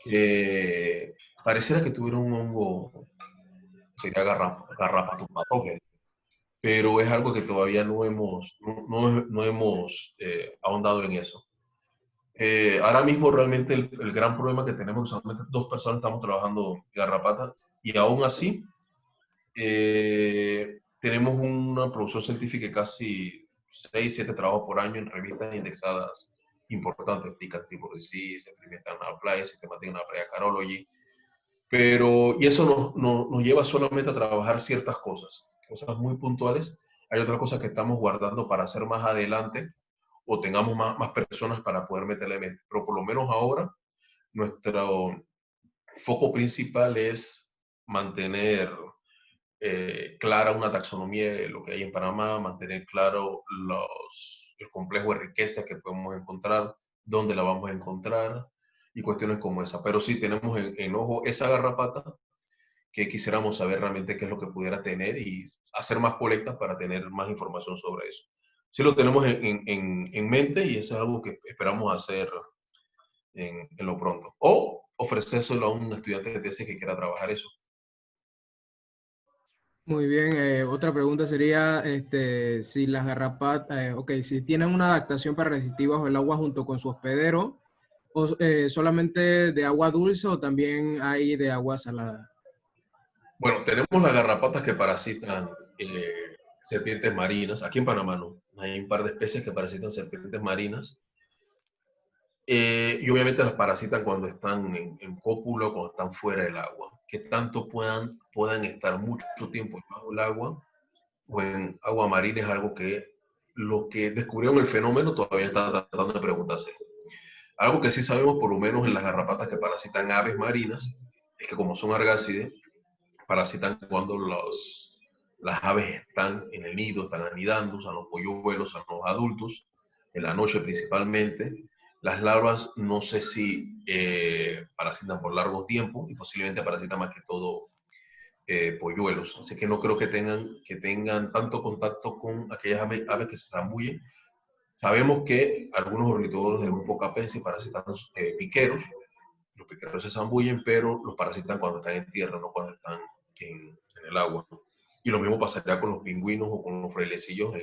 que pareciera que tuviera un hongo, sería garrapatopatógeno, pero es algo que todavía no hemos ahondado en eso. Ahora mismo realmente el gran problema que tenemos, solamente 2 personas estamos trabajando garrapatas y aún así tenemos una producción científica de casi 6, 7 trabajos por año en revistas indexadas importantes, TICA tipo Disease, Experimental Apply, Systematic Apply Carology, pero y eso nos lleva solamente a trabajar ciertas cosas muy puntuales. Hay otras cosas que estamos guardando para hacer más adelante o tengamos más personas para poder meterle mente. Pero por lo menos ahora, nuestro foco principal es mantener clara una taxonomía de lo que hay en Panamá, mantener claro el complejo de riquezas que podemos encontrar, dónde la vamos a encontrar y cuestiones como esa. Pero sí tenemos en ojo esa garrapata que quisiéramos saber realmente qué es lo que pudiera tener y hacer más colectas para tener más información sobre eso. Sí lo tenemos en mente y eso es algo que esperamos hacer en lo pronto. O ofrecérselo a un estudiante de tesis que quiera trabajar eso. Muy bien, otra pregunta sería si las garrapatas, si tienen una adaptación para resistir bajo el agua junto con su hospedero, o solamente de agua dulce o también hay de agua salada. Bueno, tenemos las garrapatas que parasitan serpientes marinas. Aquí en Panamá no. Hay un par de especies que parasitan serpientes marinas. Y obviamente las parasitan cuando están en cópulo, cuando están fuera del agua. Que tanto puedan estar mucho tiempo bajo el agua o en agua marina es algo que los que descubrieron el fenómeno todavía están tratando de preguntarse. Algo que sí sabemos, por lo menos en las garrapatas que parasitan aves marinas, es que como son argácides, parasitan cuando las aves están en el nido, están anidando, o sea, los polluelos, a los adultos, en la noche principalmente. Las larvas no sé si parasitan por largo tiempo y posiblemente parasitan más que todo polluelos. Así que no creo que tengan tanto contacto con aquellas aves que se zambullen. Sabemos que algunos ornitólogos del grupo Capensis parasitan piqueros. Los piqueros se zambullen, pero los parasitan cuando están en tierra, no cuando están en el agua. Y lo mismo pasaría con los pingüinos o con los frailecillos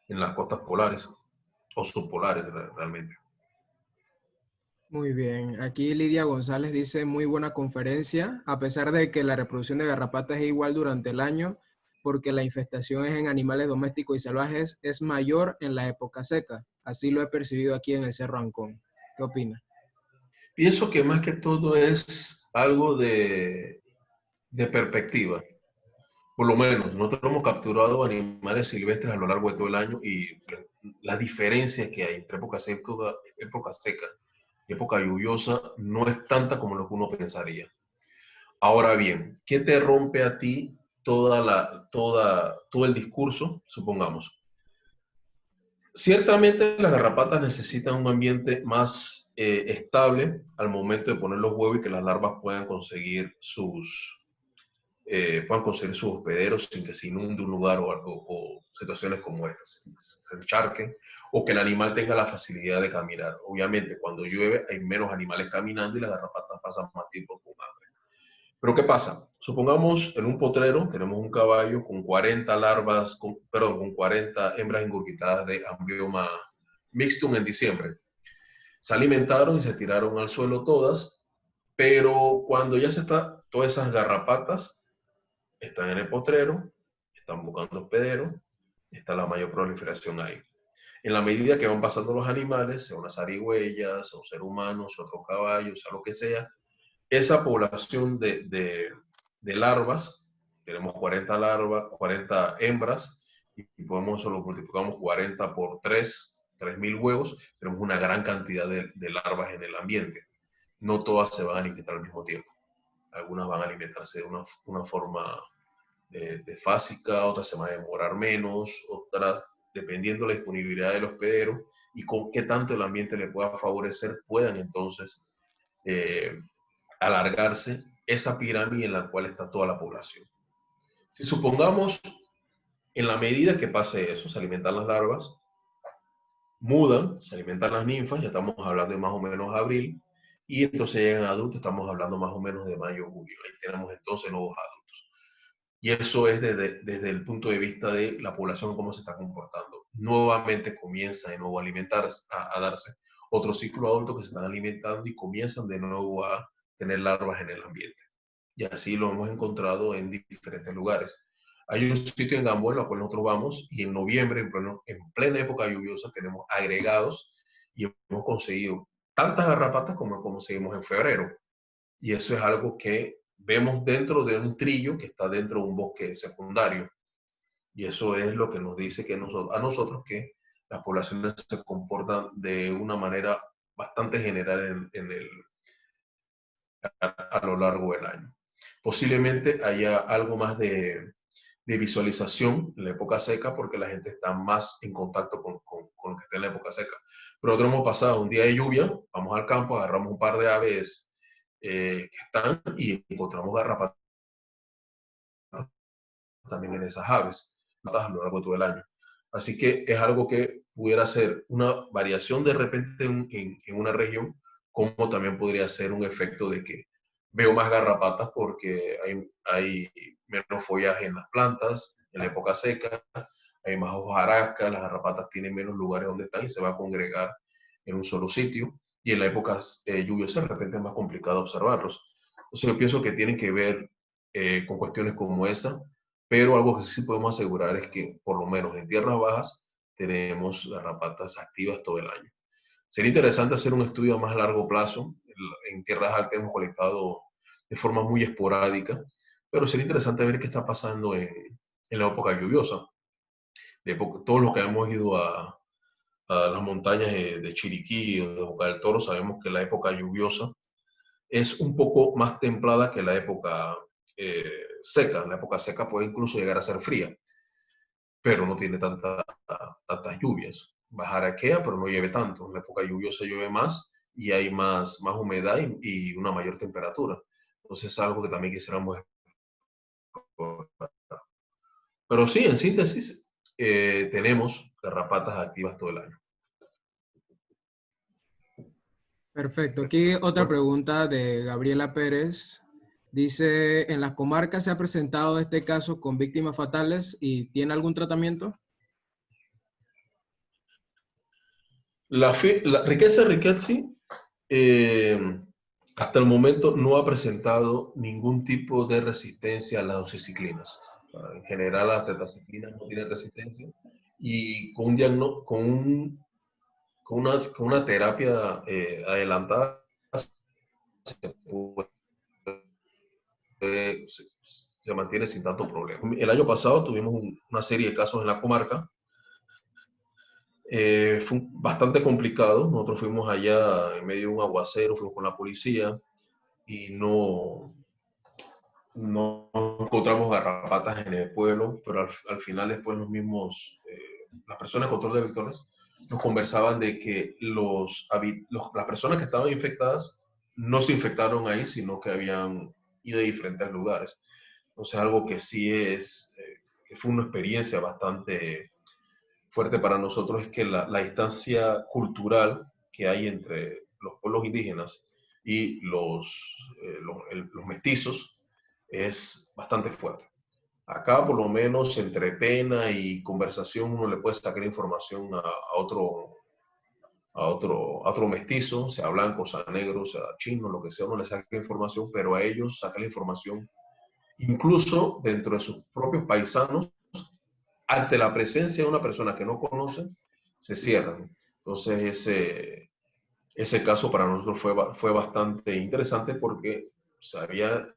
en las costas polares o subpolares realmente. Muy bien, aquí Lidia González dice muy buena conferencia, a pesar de que la reproducción de garrapatas es igual durante el año, porque la infestación es en animales domésticos y salvajes, es mayor en la época seca. Así lo he percibido aquí en el Cerro Ancón. ¿Qué opina? Pienso que más que todo es algo de perspectiva. Por lo menos, nosotros hemos capturado animales silvestres a lo largo de todo el año y la diferencia que hay entre época seca y época lluviosa no es tanta como lo que uno pensaría. Ahora bien, ¿qué te rompe a ti todo el discurso? Supongamos. Ciertamente las garrapatas necesitan un ambiente más estable al momento de poner los huevos y que las larvas puedan conseguir sus hospederos sin que se inunde un lugar o situaciones como estas, se encharquen, o que el animal tenga la facilidad de caminar. Obviamente, cuando llueve hay menos animales caminando y las garrapatas pasan más tiempo con hambre. Pero ¿qué pasa? Supongamos en un potrero tenemos un caballo con 40 larvas, con 40 hembras ingurgitadas de Amblioma mixtum en diciembre. Se alimentaron y se tiraron al suelo todas, pero cuando ya todas esas garrapatas están en el potrero, están buscando hospedero, está la mayor proliferación ahí. En la medida que van pasando los animales, sea una zarigüeya, sea un ser humano, sea otro caballo, sea lo que sea, esa población de larvas, tenemos 40 larvas, 40 hembras, y eso lo multiplicamos 40 por 3.000 huevos, tenemos una gran cantidad de larvas en el ambiente. No todas se van a alimentar al mismo tiempo. Algunas van a alimentarse de una forma fásica, otras se van a demorar menos, otras, dependiendo de la disponibilidad del hospedero y con qué tanto el ambiente le pueda favorecer, puedan entonces alargarse esa pirámide en la cual está toda la población. Si supongamos, en la medida que pase eso, se alimentan las larvas, mudan, se alimentan las ninfas, ya estamos hablando de más o menos abril, y entonces llegan adultos, estamos hablando más o menos de mayo, julio. Ahí tenemos entonces nuevos adultos. Y eso es desde el punto de vista de la población, cómo se está comportando. Nuevamente comienza de nuevo a alimentarse, a darse otro ciclo adulto que se están alimentando y comienzan de nuevo a tener larvas en el ambiente. Y así lo hemos encontrado en diferentes lugares. Hay un sitio en Gamboa en el cual nosotros vamos y en noviembre, en plena época lluviosa, tenemos agregados y hemos conseguido tantas garrapatas como conseguimos en febrero. Y eso es algo que vemos dentro de un trillo que está dentro de un bosque secundario. Y eso es lo que nos dice que a nosotros que las poblaciones se comportan de una manera bastante general a lo largo del año. Posiblemente haya algo más de visualización en la época seca porque la gente está más en contacto con lo que está en la época seca. Pero nosotros hemos pasado un día de lluvia, vamos al campo, agarramos un par de aves que están y encontramos garrapatas también en esas aves a lo largo de todo el año. Así que es algo que pudiera ser una variación de repente en una región, como también podría ser un efecto de que veo más garrapatas porque hay menos follaje en las plantas, en la época seca, hay más hojarasca, las garrapatas tienen menos lugares donde están y se va a congregar en un solo sitio. Y en la época lluviosa de repente es más complicado observarlos. Entonces yo pienso que tienen que ver con cuestiones como esa, pero algo que sí podemos asegurar es que por lo menos en tierras bajas tenemos garrapatas activas todo el año. Sería interesante hacer un estudio a más largo plazo. En tierras altas hemos colectado de forma muy esporádica, pero sería interesante ver qué está pasando en la época lluviosa. Todos los que hemos ido a las montañas de Chiriquí o de Boca del Toro sabemos que la época lluviosa es un poco más templada que la época seca. La época seca puede incluso llegar a ser fría, pero no tiene tantas lluvias. Bajaraquea, pero no llueve tanto. En la época lluviosa llueve más y hay más humedad y una mayor temperatura. Entonces es algo que también quisiéramos explorar. Pero sí, en síntesis, tenemos garrapatas activas todo el año. Perfecto. Aquí otra pregunta de Gabriela Pérez. Dice, ¿en las comarcas se ha presentado este caso con víctimas fatales y tiene algún tratamiento? La Rickettsiella rickettsii hasta el momento no ha presentado ningún tipo de resistencia a las doxiciclinas. En general, las tetraciclinas no tienen resistencia y con una terapia adelantada se mantiene sin tanto problema. El año pasado tuvimos una serie de casos en la comarca. Fue bastante complicado. Nosotros fuimos allá en medio de un aguacero, fuimos con la policía y no encontramos garrapatas en el pueblo, pero al final después las personas de control de vectores nos conversaban de que las personas que estaban infectadas no se infectaron ahí, sino que habían ido de diferentes lugares. Entonces algo que sí que fue una experiencia bastante fuerte para nosotros es que la distancia cultural que hay entre los pueblos indígenas y los mestizos es bastante fuerte. Acá, por lo menos, entre pena y conversación, uno le puede sacar información a otro mestizo, sea blanco, sea negro, sea chino, lo que sea, uno le saca información, pero a ellos saca la información, incluso dentro de sus propios paisanos, ante la presencia de una persona que no conocen, se cierran. Entonces, ese caso para nosotros fue bastante interesante porque se había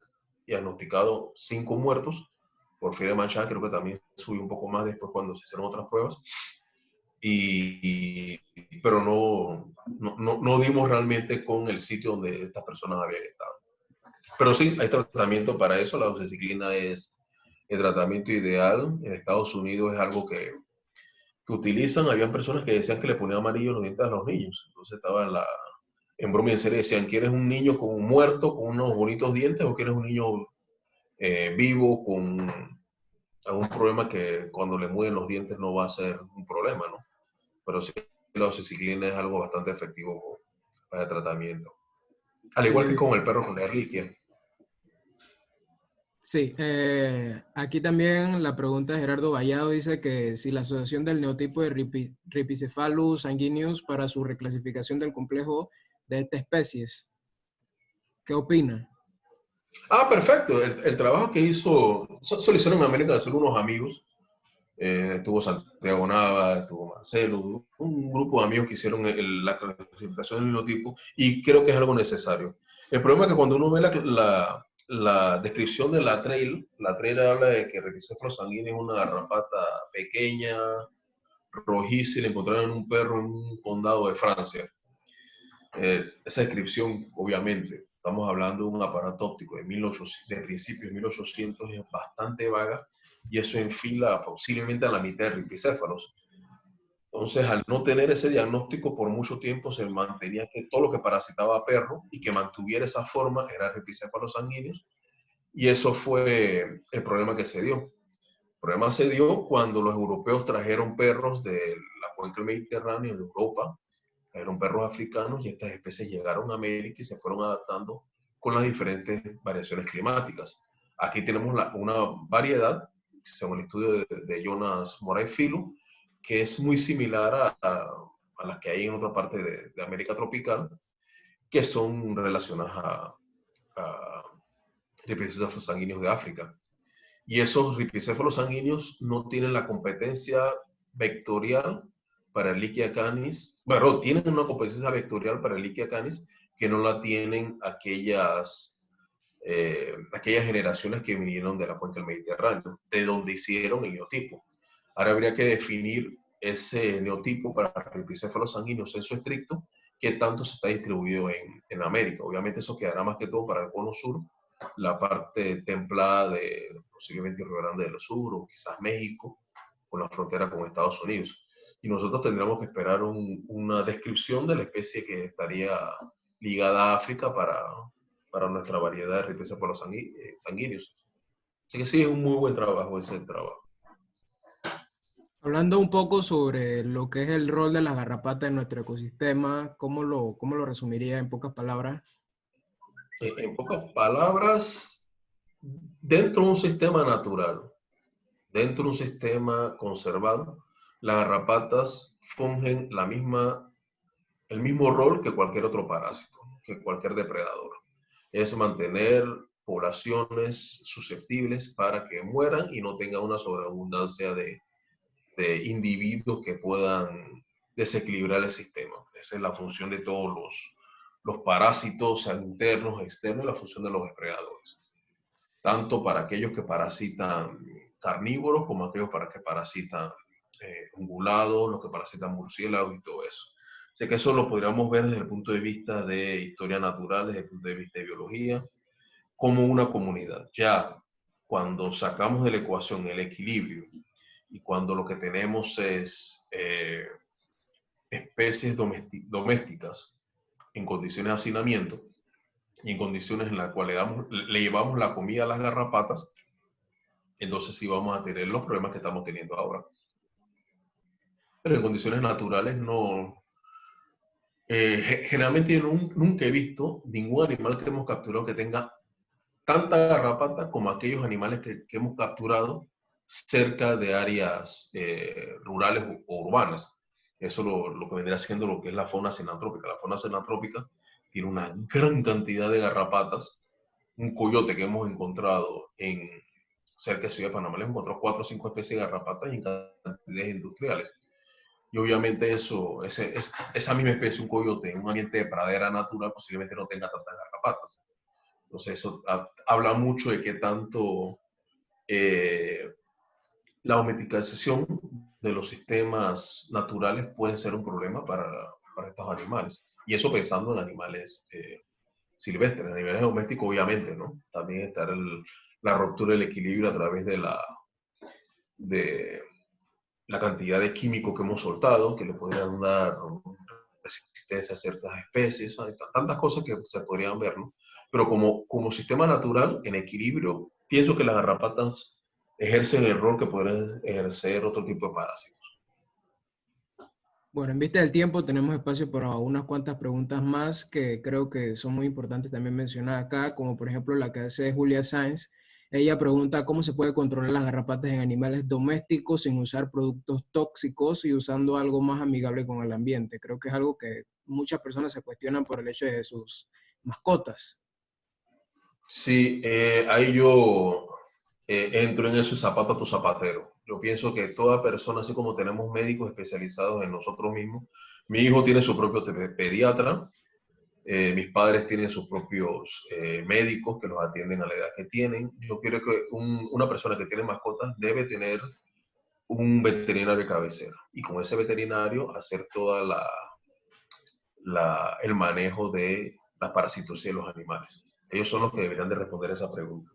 diagnosticado 5 muertos por fiebre de manchada, creo que también subió un poco más después cuando se hicieron otras pruebas, pero no dimos realmente con el sitio donde estas personas habían estado. Pero sí, hay tratamiento para eso, la doxiciclina es el tratamiento ideal. En Estados Unidos es algo que utilizan. Habían personas que decían que le ponían amarillo los dientes a los niños. Entonces estaba en broma y en serio decían, ¿quieres un niño con un muerto, con unos bonitos dientes, o quieres un niño vivo con algún problema que cuando le mueven los dientes no va a ser un problema, ¿no? Pero sí, la oxiciclina es algo bastante efectivo para el tratamiento. Al igual que con el perro con la Ehrlichia. Sí, aquí también la pregunta de Gerardo Vallado dice que si la asociación del neotipo de Rhipicephalus sanguineus para su reclasificación del complejo de esta especie. ¿Qué opina? Ah, perfecto. El trabajo que hizo, eso lo hicieron en América, son unos amigos. Estuvo Santiago Nava, estuvo Marcelo, un grupo de amigos que hicieron la clasificación del genotipo y creo que es algo necesario. El problema es que cuando uno ve la descripción de la trail habla de que Rhipicephalus sanguineus es una garrapata pequeña, rojiza, y la encontraron en un perro en un condado de Francia. Esa descripción, obviamente, estamos hablando de un aparato óptico de principios de 1800, es bastante vaga, y eso enfila posiblemente a la mitad de ripicéfalos. Entonces, al no tener ese diagnóstico por mucho tiempo, se mantenía que todo lo que parasitaba a perro y que mantuviera esa forma era ripicéfalos sanguíneos, y eso fue el problema que se dio. El problema se dio cuando los europeos trajeron perros de la cuenca del Mediterráneo, de Europa, eran perros africanos, y estas especies llegaron a América y se fueron adaptando con las diferentes variaciones climáticas. Aquí tenemos una variedad, según el estudio de Jonas Moray Filo, que es muy similar a las que hay en otra parte de América tropical, que son relacionadas a ripicéfalos sanguíneos de África. Y esos ripicéfalos sanguíneos no tienen la competencia vectorial para Ehrlichia canis, bueno, tienen una competencia vectorial para Ehrlichia canis que no la tienen aquellas generaciones que vinieron de la cuenca del Mediterráneo, de donde hicieron el neotipo. Ahora habría que definir ese neotipo para ripicéfalos sanguíneos en su estricto, qué tanto se está distribuido en América. Obviamente eso quedará más que todo para el cono sur, la parte templada de posiblemente Río Grande del Sur o quizás México, con la frontera con Estados Unidos. Y nosotros tendríamos que esperar una descripción de la especie que estaría ligada a África para nuestra variedad de ripicéfalos sanguíneos. Así que sí, es un muy buen trabajo ese trabajo. Hablando un poco sobre lo que es el rol de las garrapatas en nuestro ecosistema, ¿cómo lo resumiría en pocas palabras? En pocas palabras, dentro de un sistema natural, dentro de un sistema conservado, las garrapatas fungen el mismo rol que cualquier otro parásito, que cualquier depredador. Es mantener poblaciones susceptibles para que mueran y no tenga una sobreabundancia de individuos que puedan desequilibrar el sistema. Esa es la función de todos los parásitos, sean internos, externos, y la función de los depredadores. Tanto para aquellos que parasitan carnívoros como aquellos que parasitan ungulados, los que parasitan murciélagos y todo eso. O sea que eso lo podríamos ver desde el punto de vista de historia natural, desde el punto de vista de biología, como una comunidad. Ya cuando sacamos de la ecuación el equilibrio y cuando lo que tenemos es especies domésticas en condiciones de hacinamiento y en condiciones en las cuales le llevamos la comida a las garrapatas, entonces sí vamos a tener los problemas que estamos teniendo ahora. Pero en condiciones naturales no. Generalmente yo nunca he visto ningún animal que hemos capturado que tenga tanta garrapata como aquellos animales que hemos capturado cerca de áreas rurales o urbanas. Eso lo que vendría siendo lo que es la fauna cenantrópica. La fauna cenantrópica tiene una gran cantidad de garrapatas. Un coyote que hemos encontrado cerca de Ciudad de Panamá, hemos encontrado 4 o 5 especies de garrapatas en cantidades industriales. Y obviamente esa misma especie, un coyote, en un ambiente de pradera natural, posiblemente no tenga tantas garrapatas. Entonces eso habla mucho de qué tanto la domesticación de los sistemas naturales puede ser un problema para estos animales. Y eso pensando en animales silvestres, animales domésticos obviamente, ¿no? También está la ruptura del equilibrio a través de la cantidad de químicos que hemos soltado, que le podrían dar resistencia a ciertas especies, hay tantas cosas que se podrían ver, ¿no? Pero como sistema natural, en equilibrio, pienso que las garrapatas ejercen el rol que podrían ejercer otro tipo de parásitos. Bueno, en vista del tiempo tenemos espacio para unas cuantas preguntas más que creo que son muy importantes también mencionar acá, como por ejemplo la que hace Julia Sáenz. Ella pregunta cómo se puede controlar las garrapatas en animales domésticos sin usar productos tóxicos y usando algo más amigable con el ambiente. Creo que es algo que muchas personas se cuestionan por el hecho de sus mascotas. Sí, ahí yo entro en ese zapato a tu zapatero. Yo pienso que toda persona, así como tenemos médicos especializados en nosotros mismos, mi hijo tiene su propio pediatra, mis padres tienen sus propios médicos que los atienden a la edad que tienen. Yo creo que una persona que tiene mascotas debe tener un veterinario de cabecera y con ese veterinario hacer toda el manejo de la parasitosis de los animales. Ellos son los que deberían de responder esa pregunta.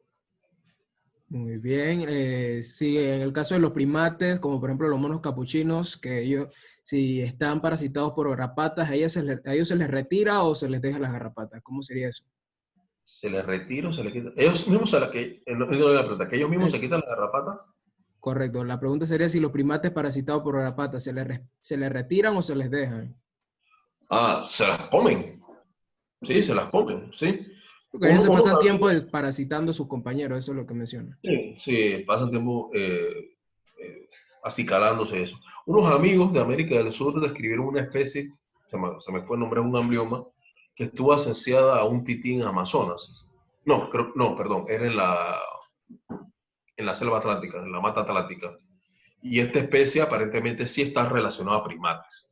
Muy bien. Sí, en el caso de los primates, como por ejemplo los monos capuchinos, que ellos, si están parasitados por garrapatas, ¿a ellos se les retira o se les deja las garrapatas? ¿Cómo sería eso? Se les retira o se les quita. Ellos mismos que ellos mismos se quitan las garrapatas. Correcto. La pregunta sería si los primates parasitados por garrapatas se les retiran o se les dejan. Ah, se las comen. Sí, Sí, se las comen, sí. porque ellos se Unos pasan tiempo amigos, parasitando a sus compañeros, eso es lo que menciona. sí, sí, pasan tiempo acicalándose eso. Unos amigos de América del Sur describieron una especie, se me fue el nombre, es un amblioma, que estuvo asociada a un tití en Amazonas. No, perdón, era en la selva atlántica, en la mata atlántica. Y esta especie aparentemente sí está relacionada a primates,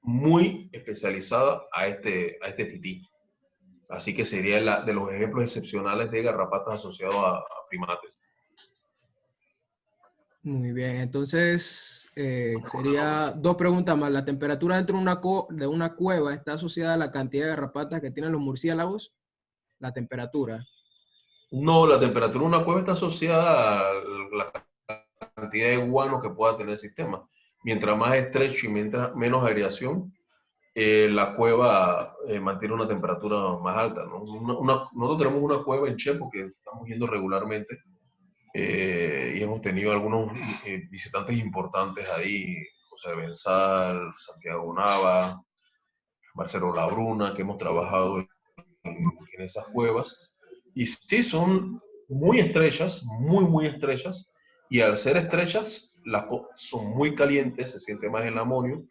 muy especializada a este tití. Así que sería de los ejemplos excepcionales de garrapatas asociados a primates. Muy bien, entonces sería dos preguntas más. ¿La temperatura dentro de una cueva está asociada a la cantidad de garrapatas que tienen los murciélagos? La temperatura. No, la temperatura de una cueva está asociada a la cantidad de guano que pueda tener el sistema. Mientras más estrecho y mientras menos aireación, la cueva mantiene una temperatura más alta, ¿no? Nosotros tenemos una cueva en Chepo que estamos yendo regularmente y hemos tenido algunos visitantes importantes ahí, José Benzal, Santiago Nava, Marcelo Labruna, que hemos trabajado en esas cuevas. Y sí, son muy estrechas, muy estrechas, y al ser estrechas, son muy calientes, se siente más el amonio.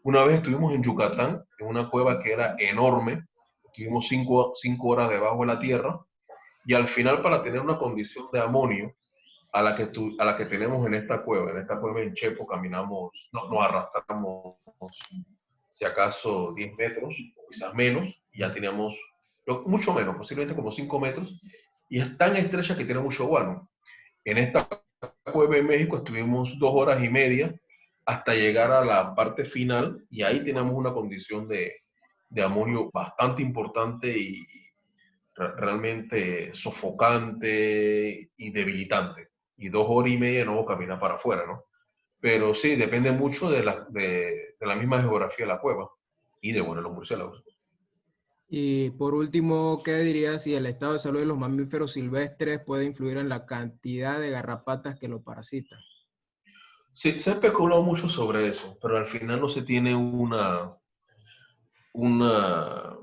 Una vez estuvimos en Yucatán, en una cueva que era enorme, estuvimos 5 horas debajo de la tierra, y al final, para tener una condición de amonio a la que tenemos en esta cueva en Chepo, caminamos, nos arrastramos, si acaso 10 metros, o quizás menos, y ya teníamos, mucho menos, posiblemente como 5 metros, y es tan estrecha que tiene mucho guano. En esta cueva en México estuvimos 2 horas y media hasta llegar a la parte final, y ahí tenemos una condición de amonio bastante importante y realmente sofocante y debilitante. Y 2 horas y media no vamos a caminar para afuera, ¿no? Pero sí, depende mucho de la misma geografía de la cueva y de, bueno, los murciélagos. Y por último, ¿qué dirías si el estado de salud de los mamíferos silvestres puede influir en la cantidad de garrapatas que lo parasitan? Sí, se ha especulado mucho sobre eso, pero al final no se tiene una, una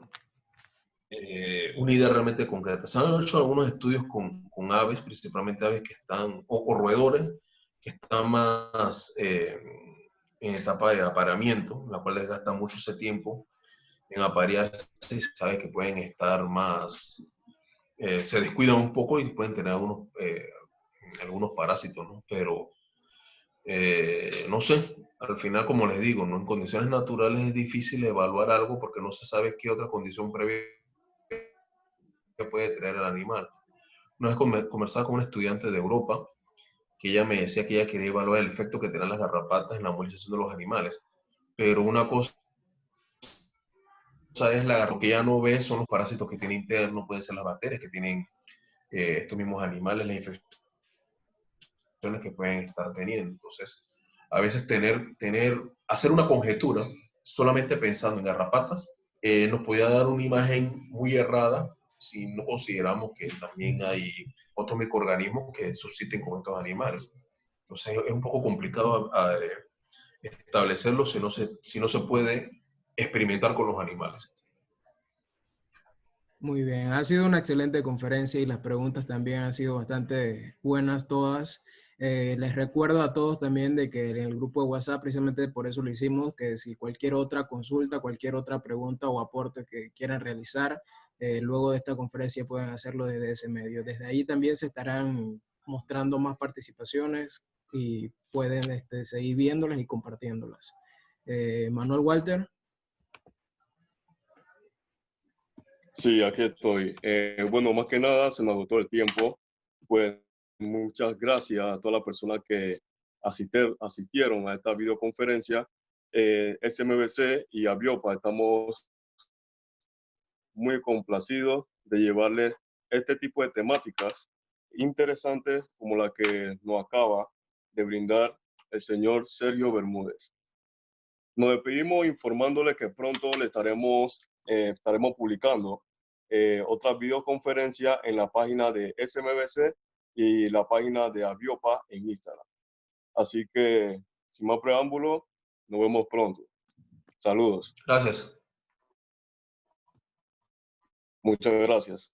idea realmente concreta. Se han hecho algunos estudios con aves, principalmente aves que están, o roedores, que están más en etapa de apareamiento, la cual les gasta mucho ese tiempo en aparearse, sabes que pueden estar más, se descuidan un poco y pueden tener algunos parásitos, ¿no? Pero no sé, al final, como les digo, ¿no? En condiciones naturales es difícil evaluar algo porque no se sabe qué otra condición previa puede tener el animal. Una vez conversaba con un estudiante de Europa que ella me decía que ella quería evaluar el efecto que tenían las garrapatas en la movilización de los animales, pero una cosa es lo que ella no ve son los parásitos que tiene internos, pueden ser las bacterias que tienen estos mismos animales, las infecciones que pueden estar teniendo. Entonces, a veces hacer una conjetura solamente pensando en garrapatas, nos podía dar una imagen muy errada si no consideramos que también hay otros microorganismos que subsisten con estos animales. Entonces es un poco complicado establecerlo si no se puede experimentar con los animales. Muy bien, ha sido una excelente conferencia y las preguntas también han sido bastante buenas todas. Les recuerdo a todos también de que en el grupo de WhatsApp, precisamente por eso lo hicimos, que si cualquier otra consulta, cualquier otra pregunta o aporte que quieran realizar, luego de esta conferencia pueden hacerlo desde ese medio. Desde ahí también se estarán mostrando más participaciones y pueden seguir viéndolas y compartiéndolas. Manuel Walter. Sí, aquí estoy. Bueno, más que nada se me agotó el tiempo. Pues muchas gracias a todas las personas que asistieron a esta videoconferencia. SMBC y Aviopa estamos muy complacidos de llevarles este tipo de temáticas interesantes como la que nos acaba de brindar el señor Sergio Bermúdez. Nos despedimos informándole que pronto le estaremos publicando otra videoconferencia en la página de SMBC y la página de Aviopa en Instagram. Así que, sin más preámbulo, nos vemos pronto. Saludos. Gracias. Muchas gracias.